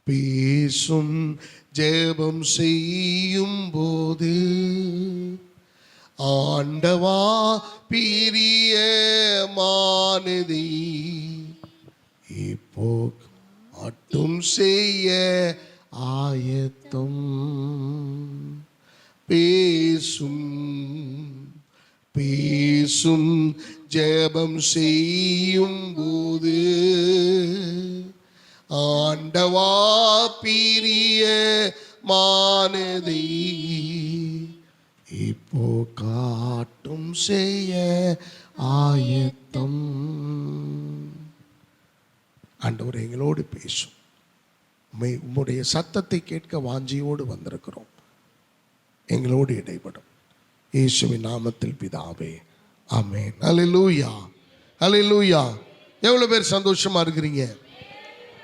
பேசும் ஜெபம் செய்யும் போது ஆண்டவா பிரியமானதை இப்போ காட்டும் செய்ய ஆயத்தம். பேசும் ஜெபம் செய்யும் போது ஆண்டவா பிரியமானதை இப்போ காட்டும் செய்ய ஆயத்தம். ஆண்டவர் எங்களோடு பேசும். உம்முடைய சத்தத்தை கேட்க வாஞ்சியோடு வந்திருக்கிறோம். எங்களோடு இடைப்படும் இயேசுவின் நாமத்தில் பிதாவே, ஆமென். அல்லேலூயா, அல்லேலூயா. எவ்வளவு பேர் சந்தோஷமா இருக்கிறீங்க?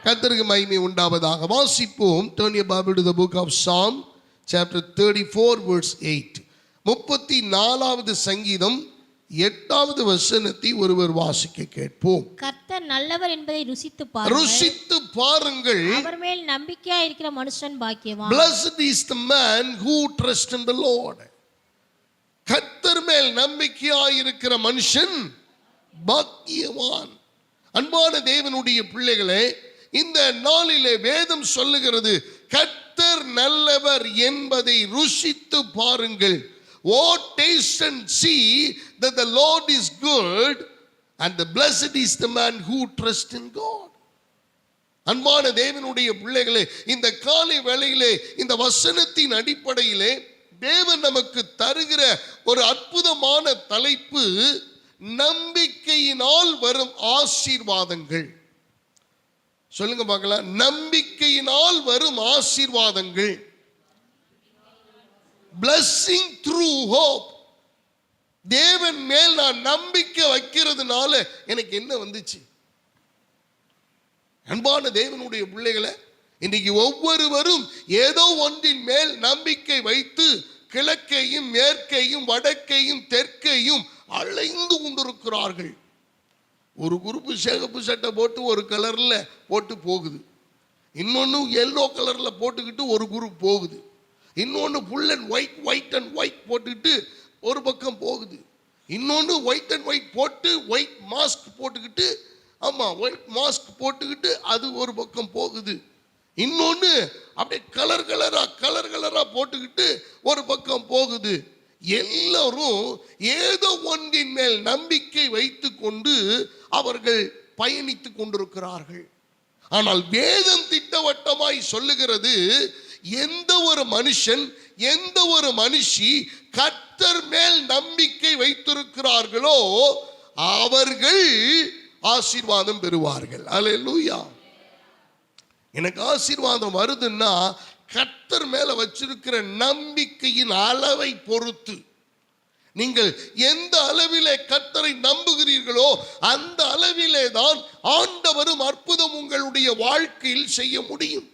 கர்த்தருக்கு மகிமை உண்டாவதாக. வாசிப்போம். Turn your Bible to the book of Psalm chapter 34 verse 8. 34வது சங்கீதம் 8வது வசனத்தை ஒருவர் வாசிக்க கேட்போம். கர்த்தர் நல்லவர் என்பதை ருசித்து பாருங்கள். அவர் மேல் நம்பிக்கையாய் இருக்கிற மனுஷன் பாக்கியவான். Blessed is the man who trusts in the Lord. கர்த்தர் மேல் நம்பிக்கையாய் இருக்கிற மனுஷன் பாக்கியவான். அன்பான தேவனுடைய பிள்ளைகளே, இந்த நாளிலே வேதம் சொல்லுகிறது, கர்த்தர் நல்லவர் என்பதை ருசித்து பாருங்கள். Oh, taste and see that the Lord is good, and the blessed is the man who trusts in God. அன்பான தேவனுடைய பிள்ளைகளே, இந்த காலை வேளையிலே இந்த வசனத்தின் அடிப்படையிலே தேவன் நமக்கு தருகிற ஒரு அற்புதமான தலைப்பு, நம்பிக்கையினால் வரும் ஆசீர்வாதங்கள். சொல்லுங்க பார்க்கலாம். நம்பிக்கையினால் வரும் ஆசீர்வாதங்கள். Blessing through hope. தேவன் மேல் நான் நம்பிக்கை வைக்கிறதுனால எனக்கு என்ன வந்துச்சு? அன்பான தேவனுடைய பிள்ளைகளை, இன்னைக்கு ஒவ்வொருவரும் ஏதோ ஒன்றின் மேல் நம்பிக்கை வைத்து கிழக்கையும் மேற்கையும் வடக்கையும் தெற்கையும் அலைந்து கொண்டிருக்கிறார்கள். ஒரு குரூப் சிகப்பு சட்டை போட்டு ஒரு கலர்ல போட்டு போகுது, இன்னொன்னு எல்லோ கலர்ல போட்டுக்கிட்டு ஒரு குரூப் போகுது, இன்னொன்னு full and white and white போட்டுக்கிட்டு ஒரு பக்கம் போகுது, இன்னொன்னு ஒயிட் அண்ட் ஒயிட் போட்டு ஒயிட் மாஸ்க் போட்டுக்கிட்டு, ஆமா ஒயிட் மாஸ்க் போட்டுக்கிட்டு அது ஒரு பக்கம் போகுது, இன்னொன்னு அப்படியே கலர் கலரா போட்டுக்கிட்டு ஒரு பக்கம் போகுது. எல்லாரும் ஏதோ ஒன்றின் மேல் நம்பிக்கை வைத்து கொண்டு அவர்கள் பயணித்துக் கொண்டிருக்கிறார்கள். ஆனால் வேதம் திட்டவட்டமாய் சொல்லுகிறது, எந்த ஒரு மனுஷன் எந்த ஒரு மனுஷி கர்த்தர் மேல் நம்பிக்கை வைத்திருக்கிறார்களோ அவர்கள் ஆசீர்வாதம் பெறுவார்கள். அல்லேலூயா. எனக்கு ஆசீர்வாதம் வருதுன்னா கர்த்தர் மேல வச்சிருக்கிற நம்பிக்கையின் அளவை பொறுத்து. நீங்கள் எந்த அளவிலே கர்த்தரை நம்புகிறீர்களோ அந்த அளவிலே தான் ஆண்டவரும் அற்புதம் உங்களுடைய வாழ்க்கையில் செய்ய முடியும்.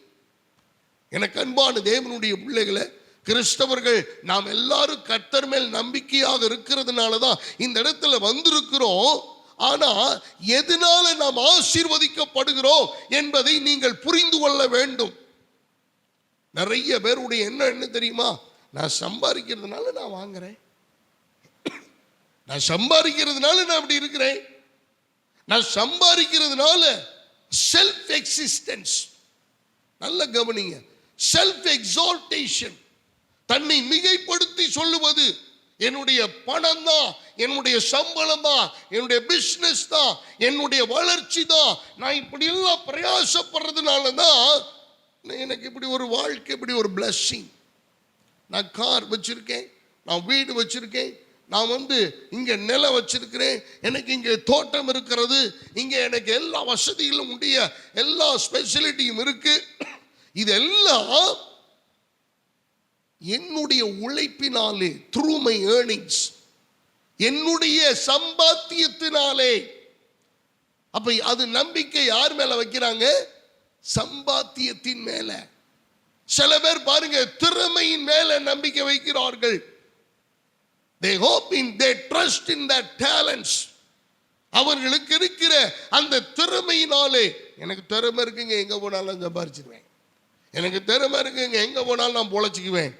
எனக்கு அன்பான தேவனுடைய பிள்ளைகளை, கிறிஸ்தவர்கள் நாம் எல்லாரும் கர்த்தர் மேல் நம்பிக்கையாக இருக்கிறதுனால தான் இந்த இடத்துல வந்திருக்கிறோம். ஆனா எதனால நாம் ஆசீர்வதிக்கப்படுகிறோம் என்பதை நீங்கள் புரிந்து கொள்ள வேண்டும். நிறைய பேருடைய என்ன தெரியுமா? நான் சம்பாதிக்கிறதுனால நான் வாங்குறேன், நான் சம்பாதிக்கிறதுனால நான் அப்படி இருக்கிறேன், நான் சம்பாதிக்கிறதுனால செல்ஃப் எக்ஸிஸ்டன்ஸ். நல்ல கவனிங்க. செல்ஃப் எக்ஸால்டேஷன், தன்னை மிகைப்படுத்தி சொல்லுவது, என்னுடைய பணம் தான், என்னுடைய சம்பளம் தான், என்னுடைய பிசினஸ் தான், என்னுடைய வளர்ச்சி தான், நான் இப்படி எல்லாம் பிரயாசப்படுறதுனால தான் எனக்கு இப்படி ஒரு வாழ்க்கை, இப்படி ஒரு பிளஸ்ஸிங். நான் கார் வச்சிருக்கேன், நான் வீடு வச்சிருக்கேன், நான் இங்க நிலம் வச்சிருக்கிறேன், எனக்கு இங்க தோட்டம் இருக்கிறது, இங்க எனக்கு எல்லா வசதிகளும் உடைய எல்லா ஸ்பெசிலிட்டியும் இருக்கு. இதெல்லாம் என்னுடைய உழைப்பினாலே, த்ரூ மை ஏர்னிங்ஸ், என்னுடைய சம்பாத்தியத்தினாலே. அப்ப அது நம்பிக்கை யார் மேல வைக்கிறாங்க? சம்பாத்தியத்தின் மேல. சில பேர் பாருங்க, திறமையின் மேல நம்பிக்கை வைக்கிறார்கள். They hope in, they trust in their talents. அவர்களுக்கு இருக்கிற அந்த திறமையினாலே, எனக்கு திறமை இருக்குங்க, எங்க போனாலும் சம்பாரிச்சிருவேன், எனக்கு திறமை இருக்குங்க, எங்க போனாலும் நான் பொழைச்சிக்குவேன்,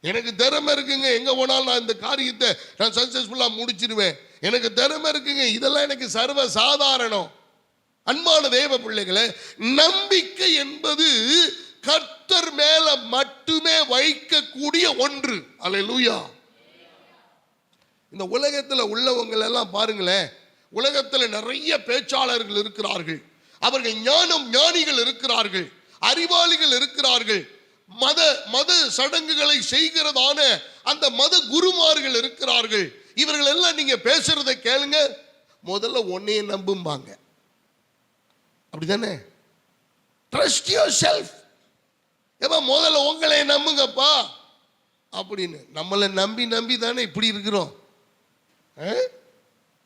எனக்கு திறமை இருக்குங்க, எங்க போனாலும் நான் இந்த காரியத்தை நான் சக்சஸ்ஃபுல்லா முடிச்சிருவேன், எனக்கு திறமை இருக்குங்க, இதெல்லாம் எனக்கு சர்வ சாதாரணம். அன்பான தேவ பிள்ளைகளே, நம்பிக்கை என்பது கர்த்தர் மேல மட்டுமே வைக்கக்கூடிய ஒன்று. அல்லேலூயா. இந்த உலகத்துல உள்ளவங்க எல்லாம் பாருங்களேன், உலகத்துல நிறைய பேச்சாளர்கள் இருக்கிறார்கள், அவர்கள் ஞானிகள் இருக்கிறார்கள், அறிவாளிகள் இருக்கிறார்கள், மத சடங்குகளை செய்கிறதான அந்த மத குருமார்கள் இருக்கிறார்கள். இவர்கள் எல்லாம் நீங்க பேசுறதை கேளுங்க, முதல்ல உன்னையே நம்பும்பாங்க. அப்படிதானே? Trust your self. ஏப்பா முதல்ல உங்களை நம்புங்கப்பா அப்படின்னு. நம்மளை நம்பி தானே இப்படி இருக்கிறோம்.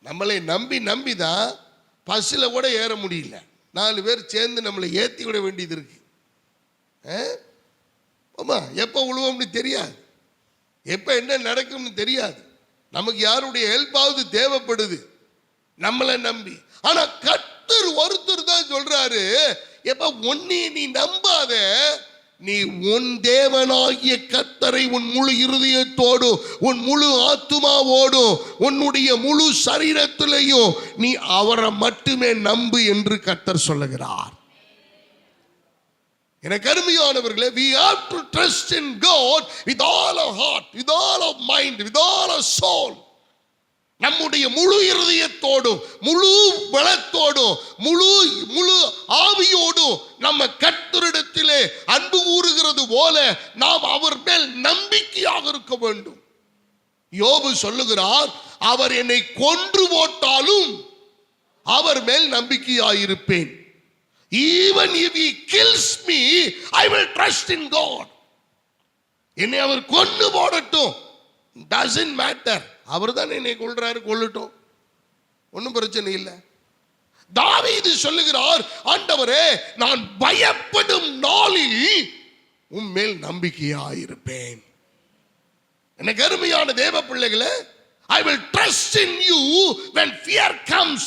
நம்மளை நம்பி தான் பஸ்ஸில் கூட ஏற முடியல. 4 பேர் சேர்ந்து நம்மளை ஏற்றி விட வேண்டியது இருக்கு. ஆமா, எப்போ விழுவோம்னு தெரியாது, எப்போ என்ன நடக்கும்னு தெரியாது. நமக்கு யாருடைய ஹெல்ப்பாவது தேவைப்படுது நம்மளை நம்பி. ஆனா கர்த்தர் ஒருத்தர் தான் சொல்றாரு, எப்ப உன்னை நீ நம்பாத, நீ உன் தேவனாகிய கர்த்தரை உன் முழு இருதயத்தோடு, உன் முழு ஆத்துமாவோடு, உன்னுடைய முழு சரீரத்திலையும் நீ அவரை மட்டுமே நம்பு என்று கர்த்தர் சொல்லுகிறார். எனக்கு அருமையானவர்களே, we have to trust in God with all our heart, with all our mind, with all our soul. நம்முடைய முழு இருதயத்தோடும், முழு பலத்தோடும், முழு ஆவியோடும் நம்ம கர்த்தரிடத்திலே அன்பு கூறுகிறது போல நாம் அவர் மேல் நம்பிக்கையாக இருக்க வேண்டும். யோபு சொல்லுகிறார், அவர் என்னை கொன்று போட்டாலும் அவர் மேல் நம்பிக்கையாயிருப்பேன். Even if he kills me, I will trust in God. என்னை அவர் கொன்று போடட்டும், doesn't matter, அவர் தான் என்னை கொல்றாரு, கொல்லட்டும், ஒன்றும் பிரச்சனை இல்லை. தாவீது சொல்லுகிறார், ஆண்டவரே நான் பயப்படும் நாளில் உம்மேல் நம்பிக்கையாயிருப்பேன். எனக்கு அருமையான தேவ பிள்ளைகளே, I will trust in you when fear comes.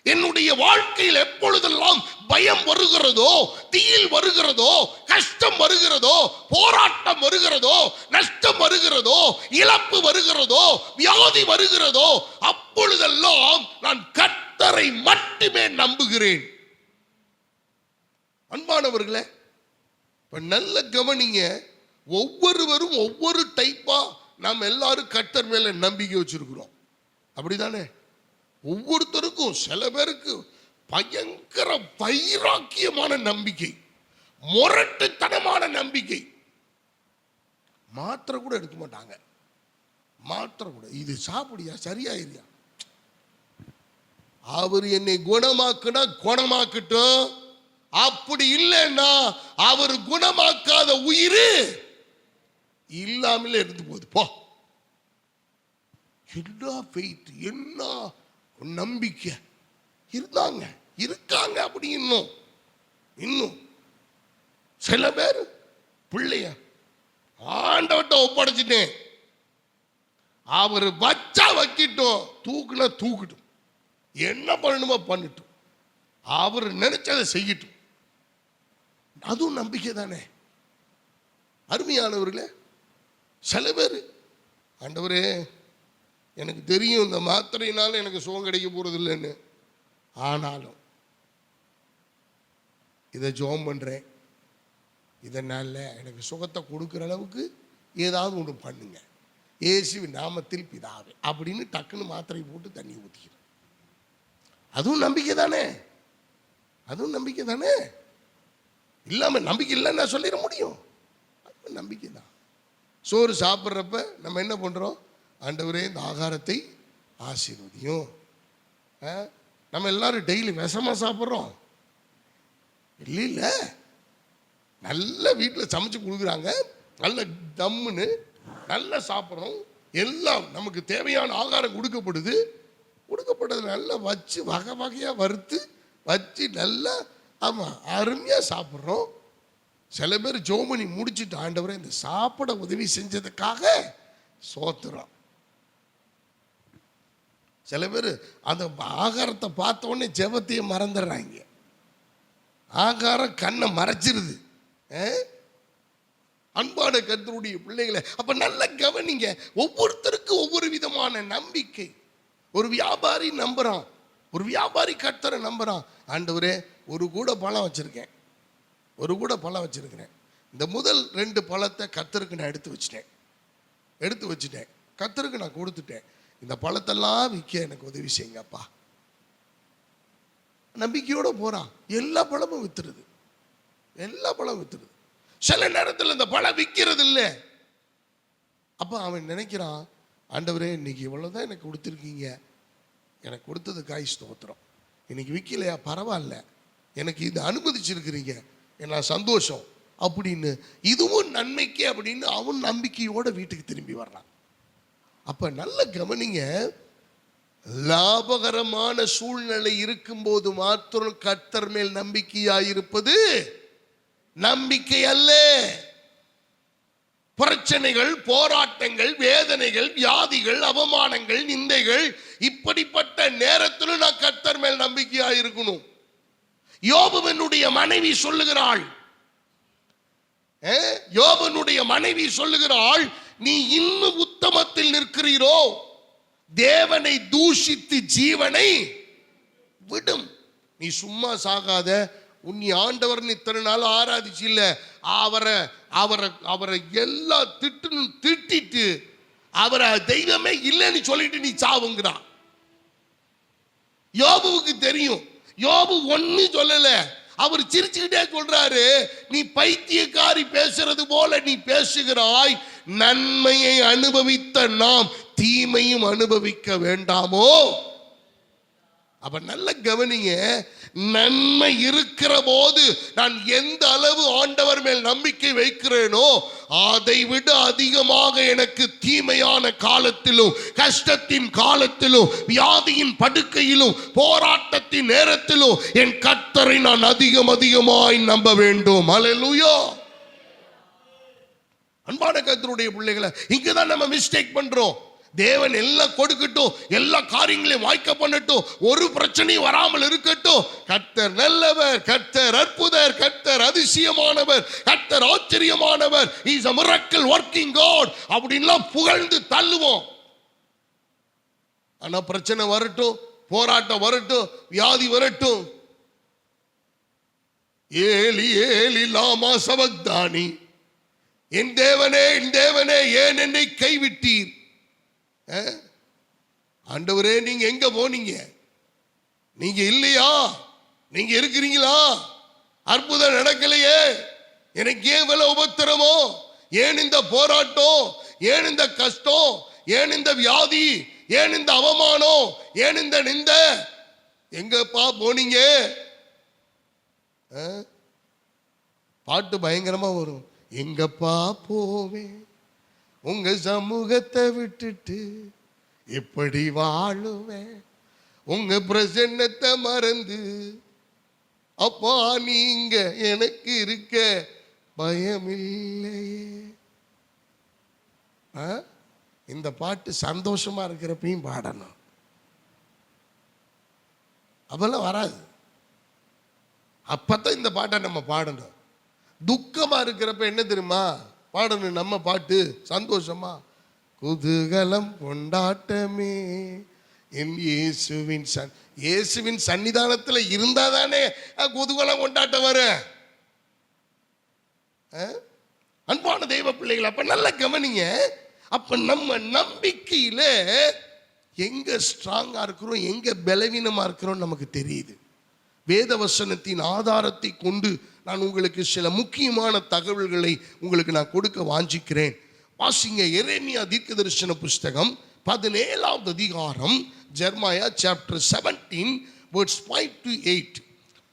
என்னுடைய வாழ்க்கையில் எப்பொழுதெல்லாம் பயம் வருகிறதோ, தீயில் வருகிறதோ, கஷ்டம் வருகிறதோ, போராட்டம் வருகிறதோ, நஷ்டம் வருகிறதோ, இழப்பு வருகிறதோ, வியாதி வருகிறதோ, அப்பொழுதெல்லாம் நான் கர்த்தரை மட்டுமே நம்புகிறேன். அன்பானவர்களே, இப்ப நல்ல கவனிங்க, ஒவ்வொருவரும் ஒவ்வொரு டைப்பா நாம் எல்லாரும் கர்த்தர் மேல நம்பிக்கை வச்சிருக்கிறோம். அப்படிதானே? ஒவ்வொருத்தருக்கும், சில பேருக்கு பயங்கர வைராக்கியமான நம்பிக்கை, முரட்டுத்தனமான நம்பிக்கை, மாத்திரை கூட எடுக்க மாட்டாங்க. மாத்திரை கூட, இது சாப்பிடியா சரியாயிருயா, அவர் என்னை குணமாக்குனா குணமாக்கட்டும், அப்படி இல்லைன்னா அவர் குணமாக்காத உயிர் இல்லாமலே இருந்து போகுது போ. என்ன ஃபெய்த், என்ன நம்பிக்கை இருக்காங்க. அப்படி இன்னும் சில பேர் பிள்ளைய ஆண்டவட்ட ஒப்படைச்சிட்டேன், அவர் வச்சா வைக்கட்டும், தூக்குனா தூக்கட்டும், என்ன பண்ணணுமோ பண்ணட்டும், அவர் நினைச்சதை செய்யட்டும். அதுவும் நம்பிக்கை தானே. அருமையானவர்களே, சில பேர், ஆண்டவரே எனக்கு தெரியும் இந்த மாத்திரையினால எனக்கு சுகம் கிடைக்க போறது இல்லைன்னு, ஆனாலும் இதை ஜெபம் பண்றேன், இதனால எனக்கு சுகத்தை கொடுக்குற அளவுக்கு ஏதாவது ஒன்று பண்ணுங்க, இயேசுவின் நாமத்தில் பிதாவே அப்படின்னு டக்குன்னு மாத்திரை போட்டு தண்ணி ஊற்றிக்கிறேன். அதுவும் நம்பிக்கை தானே, அதுவும் நம்பிக்கை தானே. இல்லாம நம்பிக்கை இல்லைன்னா சொல்லிட முடியும், அது நம்பிக்கை தான். சோறு சாப்பிட்றப்ப நம்ம என்ன பண்றோம், ஆண்டவரே இந்த ஆகாரத்தை ஆசீர்வதியும். நம்ம எல்லாரும் டெய்லி விஷமா சாப்பிட்றோம் இல்லை, நல்ல வீட்டில் சமைச்சு கொடுக்குறாங்க, நல்ல தம்முன்னு நல்லா சாப்பிட்றோம், எல்லாம் நமக்கு தேவையான ஆகாரம் கொடுக்கப்படுது, நல்லா வச்சு வகை வகையாக வறுத்து வச்சு நல்லா, ஆமாம் அருமையாக சாப்பிட்றோம். சில பேர் ஜோமனி முடிச்சுட்டு, ஆண்டவரே இந்த சாப்பிட உதவி செஞ்சதுக்காக சோத்துறோம். சில பேர் அந்த ஆகாரத்தை பார்த்த உடனே ஜெபத்தையே மறந்துடுறாங்க. ஆகாரம் கண்ணை மறைச்சிருது. அன்பான கர்த்தருடைய பிள்ளைகளை, அப்ப நல்ல கவனிங்க. ஒவ்வொருத்தருக்கும் ஒவ்வொரு விதமான நம்பிக்கை. ஒரு வியாபாரி நம்புறான், ஒரு வியாபாரி கர்த்தரை நம்புறான். ஆண்டவரே, ஒரு கூட பழம் வச்சிருக்கேன், ஒரு கூட பழம் வச்சிருக்கிறேன். இந்த முதல் 2 பழத்தை கர்த்தருக்கு நான் எடுத்து வச்சுட்டேன், கர்த்தருக்கு நான் கொடுத்துட்டேன். இந்த பழத்தெல்லாம் விற்க எனக்கு உதவி செய்யுங்கப்பா. நம்பிக்கையோட போறான். எல்லா பழமும் வித்துருது, எல்லா பழம் வித்துருது. சில நேரத்தில் இந்த பழம் விற்கிறது இல்லை. அப்ப அவன் நினைக்கிறான், ஆண்டவரே இன்னைக்கு இவ்வளவுதான் எனக்கு கொடுத்துருக்கீங்க, எனக்கு கொடுத்ததுக்காய் ஸ்தோத்திரம். இன்னைக்கு விற்கலையா, பரவாயில்ல, எனக்கு இது அனுமதிச்சிருக்கிறீங்க, நான் சந்தோஷம் அப்படின்னு, இதுவும் நன்மைக்கு அப்படின்னு அவன் நம்பிக்கையோட வீட்டுக்கு திரும்பி வர்றான். அப்ப நல்ல கவனிங்க, லாபகரமான சூழ்நிலை இருக்கும்போது மாத்திரம் கர்த்தர் மேல் நம்பிக்கையாயிருப்பது நம்பிக்கை அல்ல. பிரச்சனைகள், போராட்டங்கள், வேதனைகள், வியாதிகள், அவமானங்கள், நிந்தைகள், இப்படிப்பட்ட நேரத்திலும் நான் கர்த்தர் மேல் நம்பிக்கையாயிருக்கணும். யோபுவினுடைய மனைவி சொல்லுகிறாள், யோபனுடைய மனைவி சொல்லுகிறாள், நீ இன்னும் உத்தமத்தில் நிற்கிறீரோ, தேவனை தூஷித்து ஜீவனை விடும். நீ சும்மா சாகாத, உன் ஆண்டவர்னு இத்தனை நாள் ஆராதிச்சு இல்ல, அவரை அவரை அவரை எல்லாம் திட்டிட்டு அவரை தெய்வமே இல்லைன்னு சொல்லிட்டு நீ சாவுங்கிறான். யோபுவுக்கு தெரியும், யோபு ஒண்ணு சொல்லல. அவர் சிரிச்சுக்கிட்டே சொல்றாரு, நீ பைத்தியக்காரி பேசுறது போல நீ பேசுகிறாய், நன்மையை அனுபவித்த நாம் தீமையும் அனுபவிக்க வேண்டாமோ? அப்ப நல்ல கவனிங்க, நன்மை இருக்கிற போது நான் எந்த அளவு ஆண்டவர் மேல் நம்பிக்கை வைக்கிறேனோ, அதை விட அதிகமாக எனக்கு தீமையான காலத்திலும், கஷ்டத்தின் காலத்திலும், வியாதியின் படுக்கையிலும், போராட்டத்தின் நேரத்திலும் என் கர்த்தரை நான் அதிகமாய் நம்ப வேண்டும். அல்லேலூயா. அன்பான கர்த்தருடைய பிள்ளைகளை, இங்கதான் நம்ம மிஸ்டேக் பண்றோம். தேவன் எல்லாம் கொடுக்கட்டும், எல்லா காரியங்களையும் வாய்க்க பண்ணட்டும், ஒரு பிரச்சனையும் வராமல் இருக்கட்டும், கர்த்தர் நல்லவர், கர்த்தர் அற்புதர், கர்த்தர் அதிசயமானவர், கர்த்தர் ஆச்சரியமானவர், he is a miracle working God அப்படின்லாம் புகழ்ந்து தள்ளுவோம். ஆனா பிரச்சனை வரட்டும், போராட்டம் வரட்டும், வியாதி வரட்டும், ஏலி ஏலி லாமா சபக்தானி, என் தேவனே என் தேவனே ஏன் என்னை கைவிட்டீர்? ஆண்டவரே, நீங்க எங்க போனீங்க? நீங்க இல்லையா? நீங்க இருக்கிறீங்களா? அற்புதம் நடக்கலையே, எனக்கு ஏன் இவ்வளவு உபத்திரமோ? ஏன் இந்த போராட்டம்? ஏன் இந்த கஷ்டம்? ஏன் இந்த வியாதி? ஏன் இந்த அவமானம்? ஏன் இந்த நிந்த? எங்கப்பா போனீங்க? பாட்டு பயங்கரமா வரும், எங்கப்பா போவேன் உங்க சமூகத்தை விட்டுட்டு, எப்படி வாழுவேன் உங்க பிரசன்னத்தை மறந்து, அப்பா நீங்க எனக்கு இருக்க பயமில்லையே. இந்த பாட்டு சந்தோஷமா இருக்கிறப்பையும் பாடணும், அப்பெல்லாம் வராது. அப்பதான் இந்த பாட்டை நம்ம பாடணும். துக்கமா இருக்கிறப்ப என்ன தெரியுமா பாடணும் நம்ம பாட்டு? சந்தோஷமா, குதூகலம் கொண்டாட்டமே என் இயேசுவின் சன்னிதானத்தில் இருந்தாதானே குதூகலம் கொண்டாட்டம் வரும். அன்பான தெய்வ பிள்ளைகள், அப்ப நல்ல கவனிங்க. அப்ப நம்ம நம்பிக்கையில எங்க ஸ்ட்ராங்கா இருக்கிறோம், எங்க பலவீனமா இருக்கிறோம் நமக்கு தெரியுது. வேத வசனத்தின் ஆதாரத்தை கொண்டு நான் உங்களுக்கு சில முக்கியமான தகவல்களை உங்களுக்கு நான் கொடுக்க வாஞ்சிக்கிறேன். வாசிங்க, எரேமியா தீர்க்கதரிசன புஸ்தகம் 17வது அதிகாரம், ஜெர்மாயா சாப்டர் 17 வேர்ட்ஸ் 5 to 8,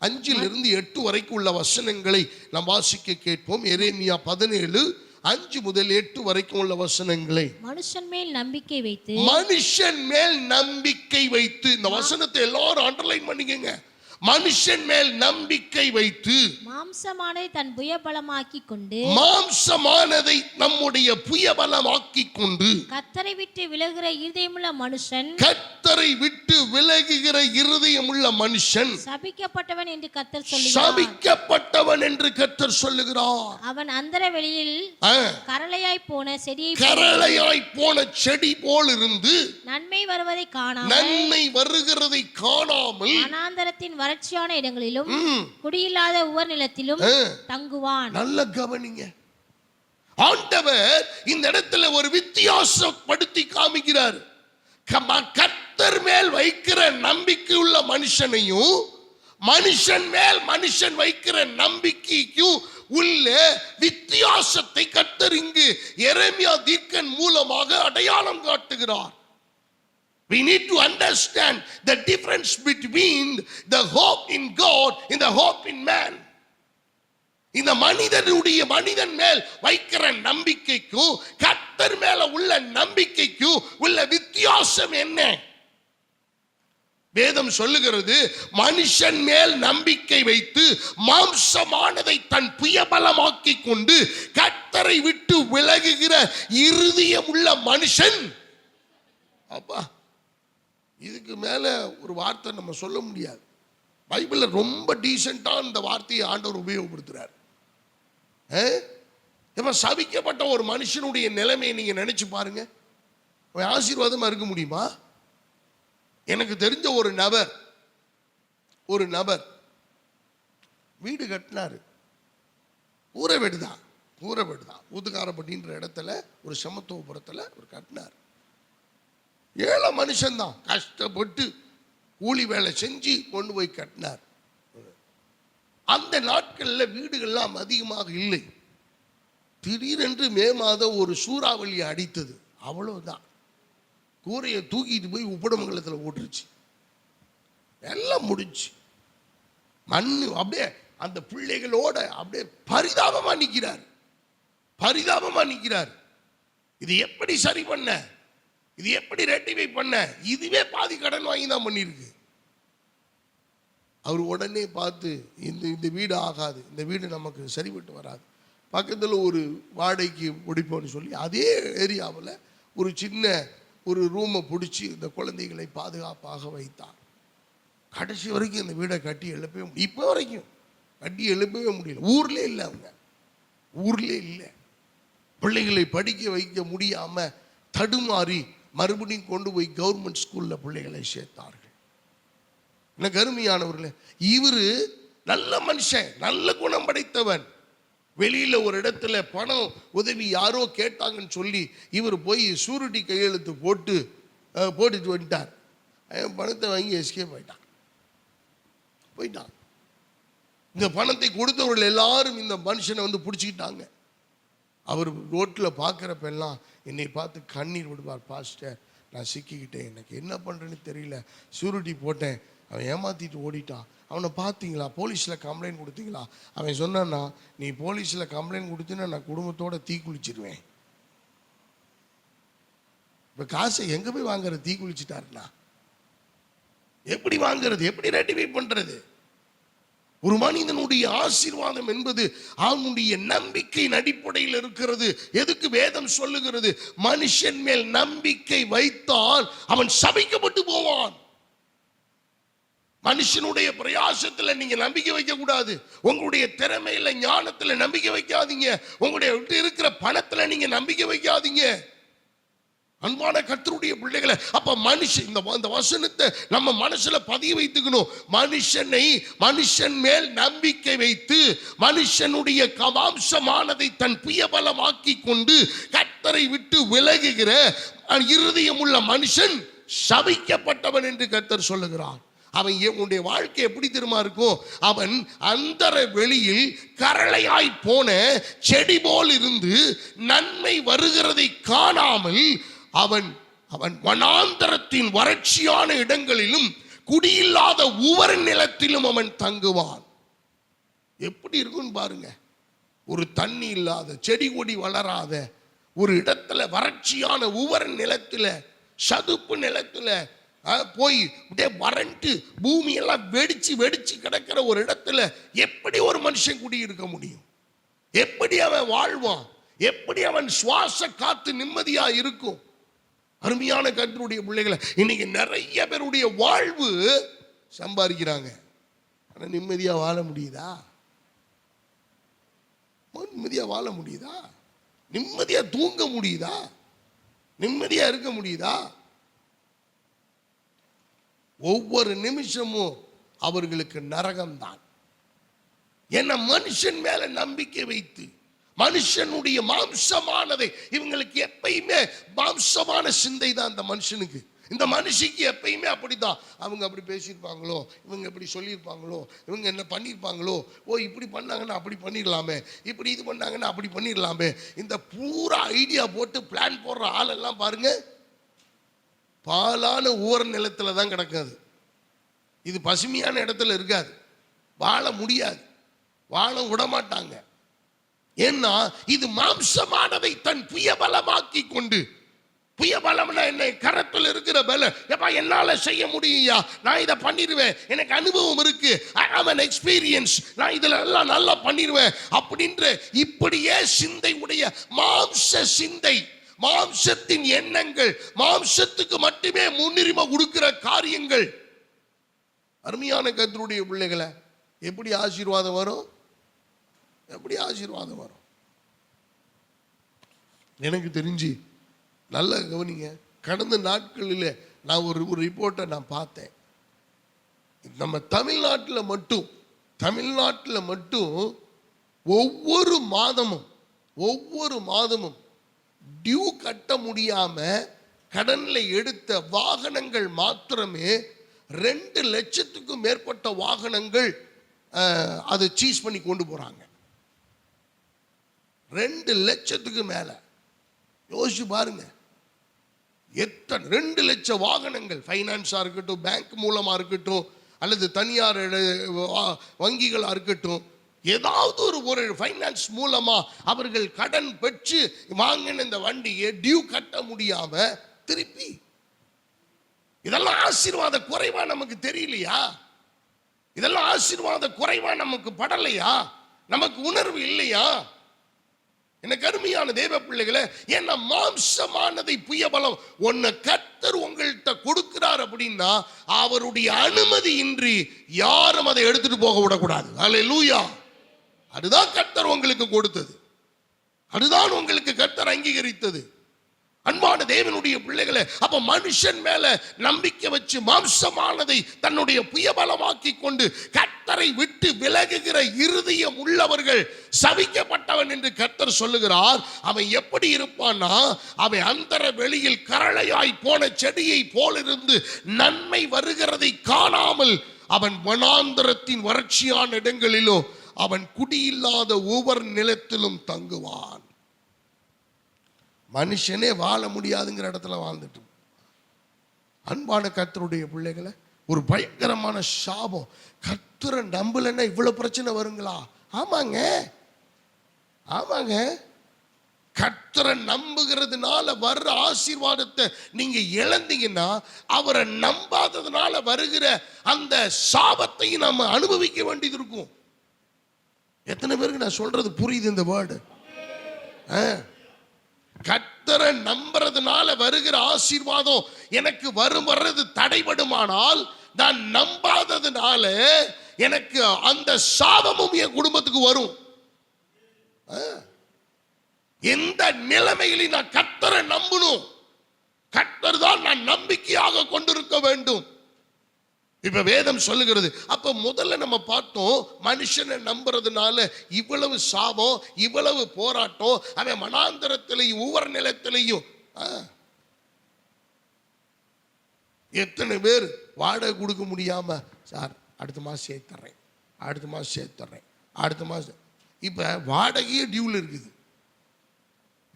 5 8 வரைக்கும் உள்ள வசனங்களை நாம் வாசிக்க கேட்போம். எரேமியா 17 5 முதல் 8 வரைக்கும் உள்ள வசனங்களை. மனுஷன் மேல் நம்பிக்கை வைத்து, மனுஷன் மேல் நம்பிக்கை வைத்து, இந்த வசனத்தை எல்லாரும் அண்டர்லைன் பண்ணிக்கங்க. மனுஷன் மேல் நம்பிக்கை வைத்து மாம்சமானதை தன் புயபலமாக்கி கொண்டு மாம்சமானதை நம்முடைய புயபலமாக்கி கொண்டு கர்த்தரை விட்டு விலகுகிற இருதயமுள்ள மனுஷன் கர்த்தரை விட்டு விலகுகிற இருதயமுள்ள மனுஷன் சபிக்கப்பட்டவன் என்று கர்த்தர் சொல்லுகிறார். சபிக்கப்பட்டவன் என்று கர்த்தர் சொல்லுகிறார். அவன் அந்தர வெளியில் கரளையாய் போன செடியை கரளையாய் போன செடி போல் இருந்து நன்மை வருவதை காணாமல் நன்மை வருகிறதை காணாமல் வனாந்தரத்தின் வறட்சியான இடங்களிலும் குடியில்லாத உவர் நிலத்திலும் தங்குவான். நல்ல கவனிங்க, ஆண்டவர் இந்த இடத்துல ஒரு வித்தியாசப்படுத்தி காமிக்கிறார். கர்த்தர் மேல் வைக்கிற நம்பிக்கை உள்ள மனுஷனையும் மனுஷன் மேல் மனுஷன் வைக்கிற நம்பிக்கைக்கும் உள்ள வித்தியாசத்தை கர்த்தர் இங்கு எரேமியா தீர்க்கன் மூலமாக அடையாளம் காட்டுகிறார். We need to understand the difference between the hope in God and the hope in man. இந்த மனிதன் மேல் வைக்கிற நம்பிக்கைக்கும் கர்த்தர் மேல உள்ள நம்பிக்கைக்கும் உள்ள வித்தியாசம் என்ன? வேதம் சொல்லுகிறது, மனுஷன் மேல் நம்பிக்கை வைத்து மாம்சமானதை தன் புயபலமாக்கி கொண்டு கர்த்தரை விட்டு விலகுகிற இருதயம் உள்ள மனுஷன். அப்பா, இதுக்கு மேல ஒரு வார்த்தை நம்ம சொல்ல முடியாது. பைபிள்ல ரொம்ப டீசென்டா இந்த வார்த்தையை ஆண்டவர் உபயோகப்படுத்துறார். சபிக்கப்பட்ட ஒரு மனுஷனுடைய நிலைமையை நீங்க நினைச்சு பாருங்க. அவன் ஆசீர்வாதமா இருக்க முடியுமா? எனக்கு தெரிஞ்ச ஒரு நபர் வீடு கட்டினாரு. கூரை வீடு தான் ஊத்துக்காரப்பட்டின்ற இடத்துல ஒரு சமத்துவபுரத்துல ஒரு கட்டினார். ஏழை மனுஷன்தான், கஷ்டப்பட்டு கூலி வேலை செஞ்சு கொண்டு போய் கட்டினார். அந்த நாட்கள்ல வீடுகள்லாம் அதிகமாக இல்லை. திடீரென்று மே மாதம் ஒரு சூறாவளி அடித்தது. அவ்வளவுதான், கூரையை தூக்கிட்டு போய் உப்படமங்கலத்தில் ஓட்டுருச்சு. எல்லாம் முடிஞ்சு மண்ணு அப்படியே அந்த பிள்ளைகளோட அப்படியே பரிதாபமா நிற்கிறார். இது எப்படி சரி பண்ண, இது எப்படி ரெட்டிஃபை பண்ண? இதுவே பாதி கடன் வாங்கி தான் பண்ணிருக்கு. அவர் உடனே பார்த்து இந்த வீடு ஆகாது, இந்த வீடு நமக்கு சரிபட்டு வராது, பக்கத்தில் ஒரு வாடகைக்கு முடிப்போன்னு சொல்லி அதே ஏரியாவில் ஒரு சின்ன ஒரு ரூமை பிடிச்சி இந்த குழந்தைகளை பாதுகாப்பாக வைத்தார். கடைசி வரைக்கும் இந்த வீடை கட்டி எழுப்பவே முடியும். இப்போ வரைக்கும் கட்டி எழுப்பவே முடியல. ஊர்லேயே இல்லை. பிள்ளைகளை படிக்க வைக்க முடியாம தடுமாறி மறுபடியும் கொண்டு போய் கவர்மெண்ட் ஸ்கூல்ல பிள்ளைகளை சேர்த்தார்கள். எனக்கு அருமையானவர்களே, இவரு நல்ல மனுஷன், நல்ல குணம் படைத்தவன். வெளியில ஒரு இடத்துல பணம் உதவி யாரோ கேட்டாங்கன்னு சொல்லி இவர் போய் சூரிட்டி கையெழுத்து போட்டுட்டு வந்துட்டார். பணத்தை வாங்கி எஸ்கேப் போயிட்டான். இந்த பணத்தை கொடுத்தவர்கள் எல்லாரும் இந்த மனுஷனை வந்து பிடிச்சிக்கிட்டாங்க. அவர் ரோட்டில் பார்க்குறப்ப எல்லாம் என்னை பார்த்து கண்ணீர் விடுவார். பாஸ்டர், நான் சிக்கிக்கிட்டேன், எனக்கு என்ன பண்ணுறேன்னு தெரியல, சூரிட்டி போட்டேன், அவன் ஏமாற்றிட்டு ஓடிட்டான். அவனை பார்த்தீங்களா, போலீஸில் கம்ப்ளைண்ட் கொடுத்தீங்களா? அவன் சொன்னான்னா, நீ போலீஸில் கம்ப்ளைண்ட் கொடுத்தீங்கன்னா நான் குடும்பத்தோட தீக்குளிச்சிருவேன். இப்போ காசை எங்கே போய் வாங்குறது? தீக்குளிச்சிட்டாருன்னா எப்படி வாங்குறது? எப்படி ரெட்டிஃபை பண்ணுறது? ஒரு மனிதனுடைய ஆசீர்வாதம் என்பது அவனுடைய நம்பிக்கையின் அடிப்படையில் இருக்கிறது. எதுக்கு வேதம் சொல்லுகிறது? மனுஷன் மேல் நம்பிக்கை வைத்தால் அவன் சபிக்கப்பட்டு போவான். மனுஷனுடைய பிரயாசத்துல நீங்க நம்பிக்கை வைக்க கூடாது. உங்களுடைய திறமையில ஞானத்துல நம்பிக்கை வைக்காதீங்க. உங்களுடைய இருக்கிற பணத்துல நீங்க நம்பிக்கை வைக்காதீங்க. அன்பான கர்த்தருடைய பிள்ளைகளை, அப்ப மனுஷன் இந்த வசனத்தை நம்ம மனசுல பதிய வைத்துக்கணும். மனுஷன் மேல் நம்பிக்கை வைத்து மனுஷனுடைய மாம்சமானதை தன் புயபலமாக்கி கொண்டு கர்த்தரை விட்டு விலகுகிற இருதயம் உள்ள மனுஷன் சபிக்கப்பட்டவன் என்று கர்த்தர் சொல்லுகிறார். அவன் உன்னுடைய வாழ்க்கை எப்படி தெரியுமா இருக்கும்? அவன் அந்தர வெளியில் கரளையாய் போன செடி போல் இருந்து நன்மை வருகிறதை காணாமல் அவன் வனாந்தரத்தின் வறட்சியான இடங்களிலும் குடியில்லாத உவர் நிலத்திலும் அவன் தங்குவான். எப்படி இருக்குன்னு பாருங்க. ஒரு தண்ணி இல்லாத, செடி கொடி வளராத ஒரு இடத்துல, வறட்சியான உவர் நிலத்துல, சதுப்பு நிலத்துல போய் அப்படியே வறண்டு பூமி எல்லாம் வெடிச்சு வெடிச்சு கிடக்கிற ஒரு இடத்துல எப்படி ஒரு மனுஷன் குடியிருக்க முடியும்? எப்படி அவன் வாழ்வான்? எப்படி அவன் சுவாச காத்து நிம்மதியா இருக்கும்? அருமையான கர்த்தருடைய பிள்ளைகளை, இன்னைக்கு நிறைய பேருடைய வாழ்வு சம்பாதிக்கிறாங்க, ஆனா நிம்மதியா வாழ முடியுதா? நிம்மதியா வாழ முடியுதா? நிம்மதியா தூங்க முடியுதா? நிம்மதியா இருக்க முடியுதா? ஒவ்வொரு நிமிஷமும் அவர்களுக்கு நரகம்தான். என்ன மனுஷன் மேல நம்பிக்கை வைத்து மனுஷனுடைய மாம்சமானதை, இவங்களுக்கு எப்பயுமே மாம்சமான சிந்தை தான் இந்த மனுஷனுக்கு. இந்த மனுஷிக்கு எப்பயுமே அப்படிதான். அவங்க அப்படி பேசியிருப்பாங்களோ, இவங்க இப்படி சொல்லியிருப்பாங்களோ, இவங்க என்ன பண்ணியிருப்பாங்களோ, ஓ இப்படி பண்ணாங்கன்னா அப்படி பண்ணிடலாமே, இப்படி இது பண்ணாங்கன்னா அப்படி பண்ணிடலாமே. இந்த பூரா ஐடியா போட்டு பிளான் போடுற ஆளெல்லாம் பாருங்க, பாலான ஊர் நிலத்துல தான் கிடக்காது. இது பசுமையான இடத்துல இருக்காது, வாழ முடியாது, வாழ விடமாட்டாங்க. ஏன்னா இது மாம்சமானதை தன் புயபலமாக்கி கொண்டு, புயபலம்னா என்ன? கரத்தில் இருக்கிற பலம். எப்பா என்னால செய்ய முடியும்யா, நான் இதை பண்ணிடுவேன், எனக்கு அனுபவம் இருக்கு, ஐ ஹேவ் an experience, நான் இதுல எல்லாம் நல்லா பண்ணிடுவேன் அப்படின்ற இப்படியே சிந்தை உடைய மாம்ச சிந்தை, மாம்சத்தின் எண்ணங்கள், மாம்சத்துக்கு மட்டுமே முன்னுரிமை கொடுக்கிற காரியங்கள். அருமையான கர்த்தருடைய பிள்ளைகளை, எப்படி ஆசீர்வாதம் வரும்? எப்படி ஆசீர்வாதம் வரும்? எனக்கு தெரிஞ்சு நல்ல கவனிங்க, கடந்த நாட்களில் நான் ஒரு ரிப்போர்ட்டை நான் பார்த்தேன். நம்ம தமிழ்நாட்டில் மட்டும் ஒவ்வொரு மாதமும் டியூ கட்ட முடியாம கடன்ல எடுத்த வாகனங்கள் மாத்திரமே 2 லட்சத்துக்கும் மேற்பட்ட வாகனங்கள் அதை சீஸ் பண்ணி கொண்டு போறாங்க. 2 லட்சத்துக்கு மேல. யோசிச்சு பாருங்க, எத்தனை 2 லட்சம் வாகனங்கள், ஃபைனான்ஸா இருக்கட்டும், பேங்க் மூலமா இருக்கட்டும், அல்லது தனியார் வங்கிகளா இருக்கட்டும், ஏதாவது ஒரு ஃபைனான்ஸ் மூலமா அவர்கள் கடன் பெற்று வாங்கின இந்த வண்டியை டியூ கட்ட முடியாம திருப்பி. இதெல்லாம் ஆசீர்வாத குறைவா நமக்கு தெரியலையா? இதெல்லாம் ஆசீர்வாத குறைவா நமக்கு படலையா? நமக்கு உணர்வு இல்லையா? எனக்கு அருமையான தேவ பிள்ளைகளை, என்ன மாம்சமானதை புயபலம் ஒன்ன கர்த்தர் உங்கள்கிட்ட கொடுக்கிறார் அப்படின்னா அவருடைய அனுமதி இன்றி யாரும் அதை எடுத்துட்டு போக விடக்கூடாது. அல்லேலூயா. அதுதான் கர்த்தர் உங்களுக்கு கொடுத்தது, அதுதான் உங்களுக்கு கர்த்தர் அங்கீகரித்தது. அன்பான தேவனுடைய பிள்ளைகளை, அப்ப மனுஷன் மேல நம்பிக்கை வச்சு மாம்சமானதை தன்னுடைய புயபலமாக்கி கொண்டு கர்த்தரை விட்டு விலகுகிற இருதயம் உள்ளவர்கள் சபிக்கப்பட்டவன் என்று கர்த்தர் சொல்லுகிறார். அவன் எப்படி இருப்பான்னா, அவன் அந்தர வெளியில் கரளையாய் போன செடியை போலிருந்து நன்மை வருகிறதை காணாமல் அவன் வனாந்தரத்தின் வறட்சியான இடங்களிலோ அவன் குடியில்லாத ஒவ்வொரு நிலத்திலும் தங்குவான். மனுஷனே வாழ முடியாதுங்கிற இடத்துல வாழ்ந்துட்டு. அன்பான கர்த்தருடைய பிள்ளைகளை, ஒரு பயங்கரமான சாபம். கர்த்தரை நம்பலன்னா இவ்வளவு பிரச்சனை வருங்களா? ஆமாங்க. கர்த்தரை நம்புகிறதுனால வர்ற ஆசீர்வாதத்தை நீங்க இழந்தீங்கன்னா அவரை நம்பாததுனால வருகிற அந்த சாபத்தையும் நம்ம அனுபவிக்க வேண்டியது இருக்கும். எத்தனை பேருக்கு நான் சொல்றது புரியுது இந்த வேர்டு? கர்த்தரை நம்புறதுனால வருகிற ஆசீர்வாதம் எனக்கு வர்றது தடைபடுமானால், நான் நம்பாததுனால எனக்கு அந்த சாபமும் என் குடும்பத்துக்கு வரும். எந்த நிலைமையிலும் நான் கர்த்தரை நம்பணும். கர்த்தர் தான் நான் நம்பிக்கையாக கொண்டிருக்க வேண்டும். இப்ப வேதம் சொல்லுகிறது. அப்ப முதல்ல நம்ம பார்த்தோம், மனுஷனை நம்புறதுனால இவ்வளவு சாபம், இவ்வளவு போராட்டம். அவன் மனாந்தரத்திலையும் ஒவ்வொரு நிலத்திலையும். எத்தனை பேர் வாடகை கொடுக்க முடியாம, சார் அடுத்த மாசம் சேர்த்துறேன், அடுத்த மாசம். இப்ப வாடகையே டியூல இருக்குது,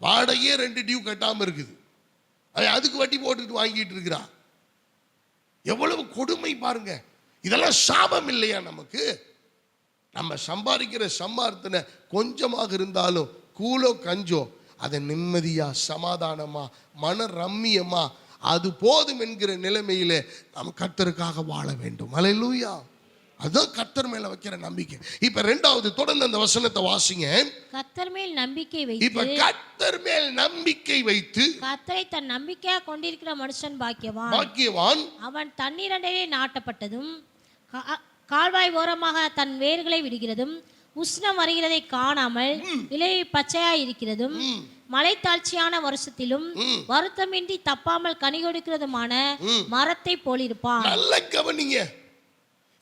வாடகையே 2 டியூ கட்டாம இருக்குது, அதுக்கு வட்டி போட்டுட்டு வாங்கிட்டு இருக்கிறா. எவ்வளவு கொடுமை பாருங்க. இதெல்லாம் சாபம் இல்லையா நமக்கு? நம்ம சம்பாதிக்கிற சம்பார்த்தனை கொஞ்சமாக இருந்தாலும் கூலோ கஞ்சோ அதை நிம்மதியா, சமாதானமா, மன ரம்மியமா அது போதும் என்கிற நிலைமையிலே நாம் கர்த்தருக்காக வாழ வேண்டும். அல்லேலூயா. அதுதான் கர்த்தர் மேல வைக்கிற நம்பிக்கை. இப்ப இரண்டாவது தொடர்ந்து அந்த வசனத்தை வாசிங்க. கர்த்தர் மேல் நம்பிக்கை வைத்து, இப்ப கர்த்தர் மேல் நம்பிக்கை வைத்து, கர்த்தரை தன் நம்பிக்கையாக கொண்டிருக்கிற மனுஷன் பாக்கியவான். பாக்கியவான். அவன் தண்ணீரண்டையே நாட்டப்பட்டதும் கால்வாய் ஓரமாக தன் வேர்களை விடுகிறதும் உஷ்ணம் வருகிறதை காணாமல் இலை பச்சையாய் இருக்கிறதும் மலை தாழ்ச்சியான வருஷத்திலும் வருத்தமின்றி தப்பாமல் கனி கொடுக்கிறதுமான மரத்தை போலிருப்பான். நல்ல கவனிங்க.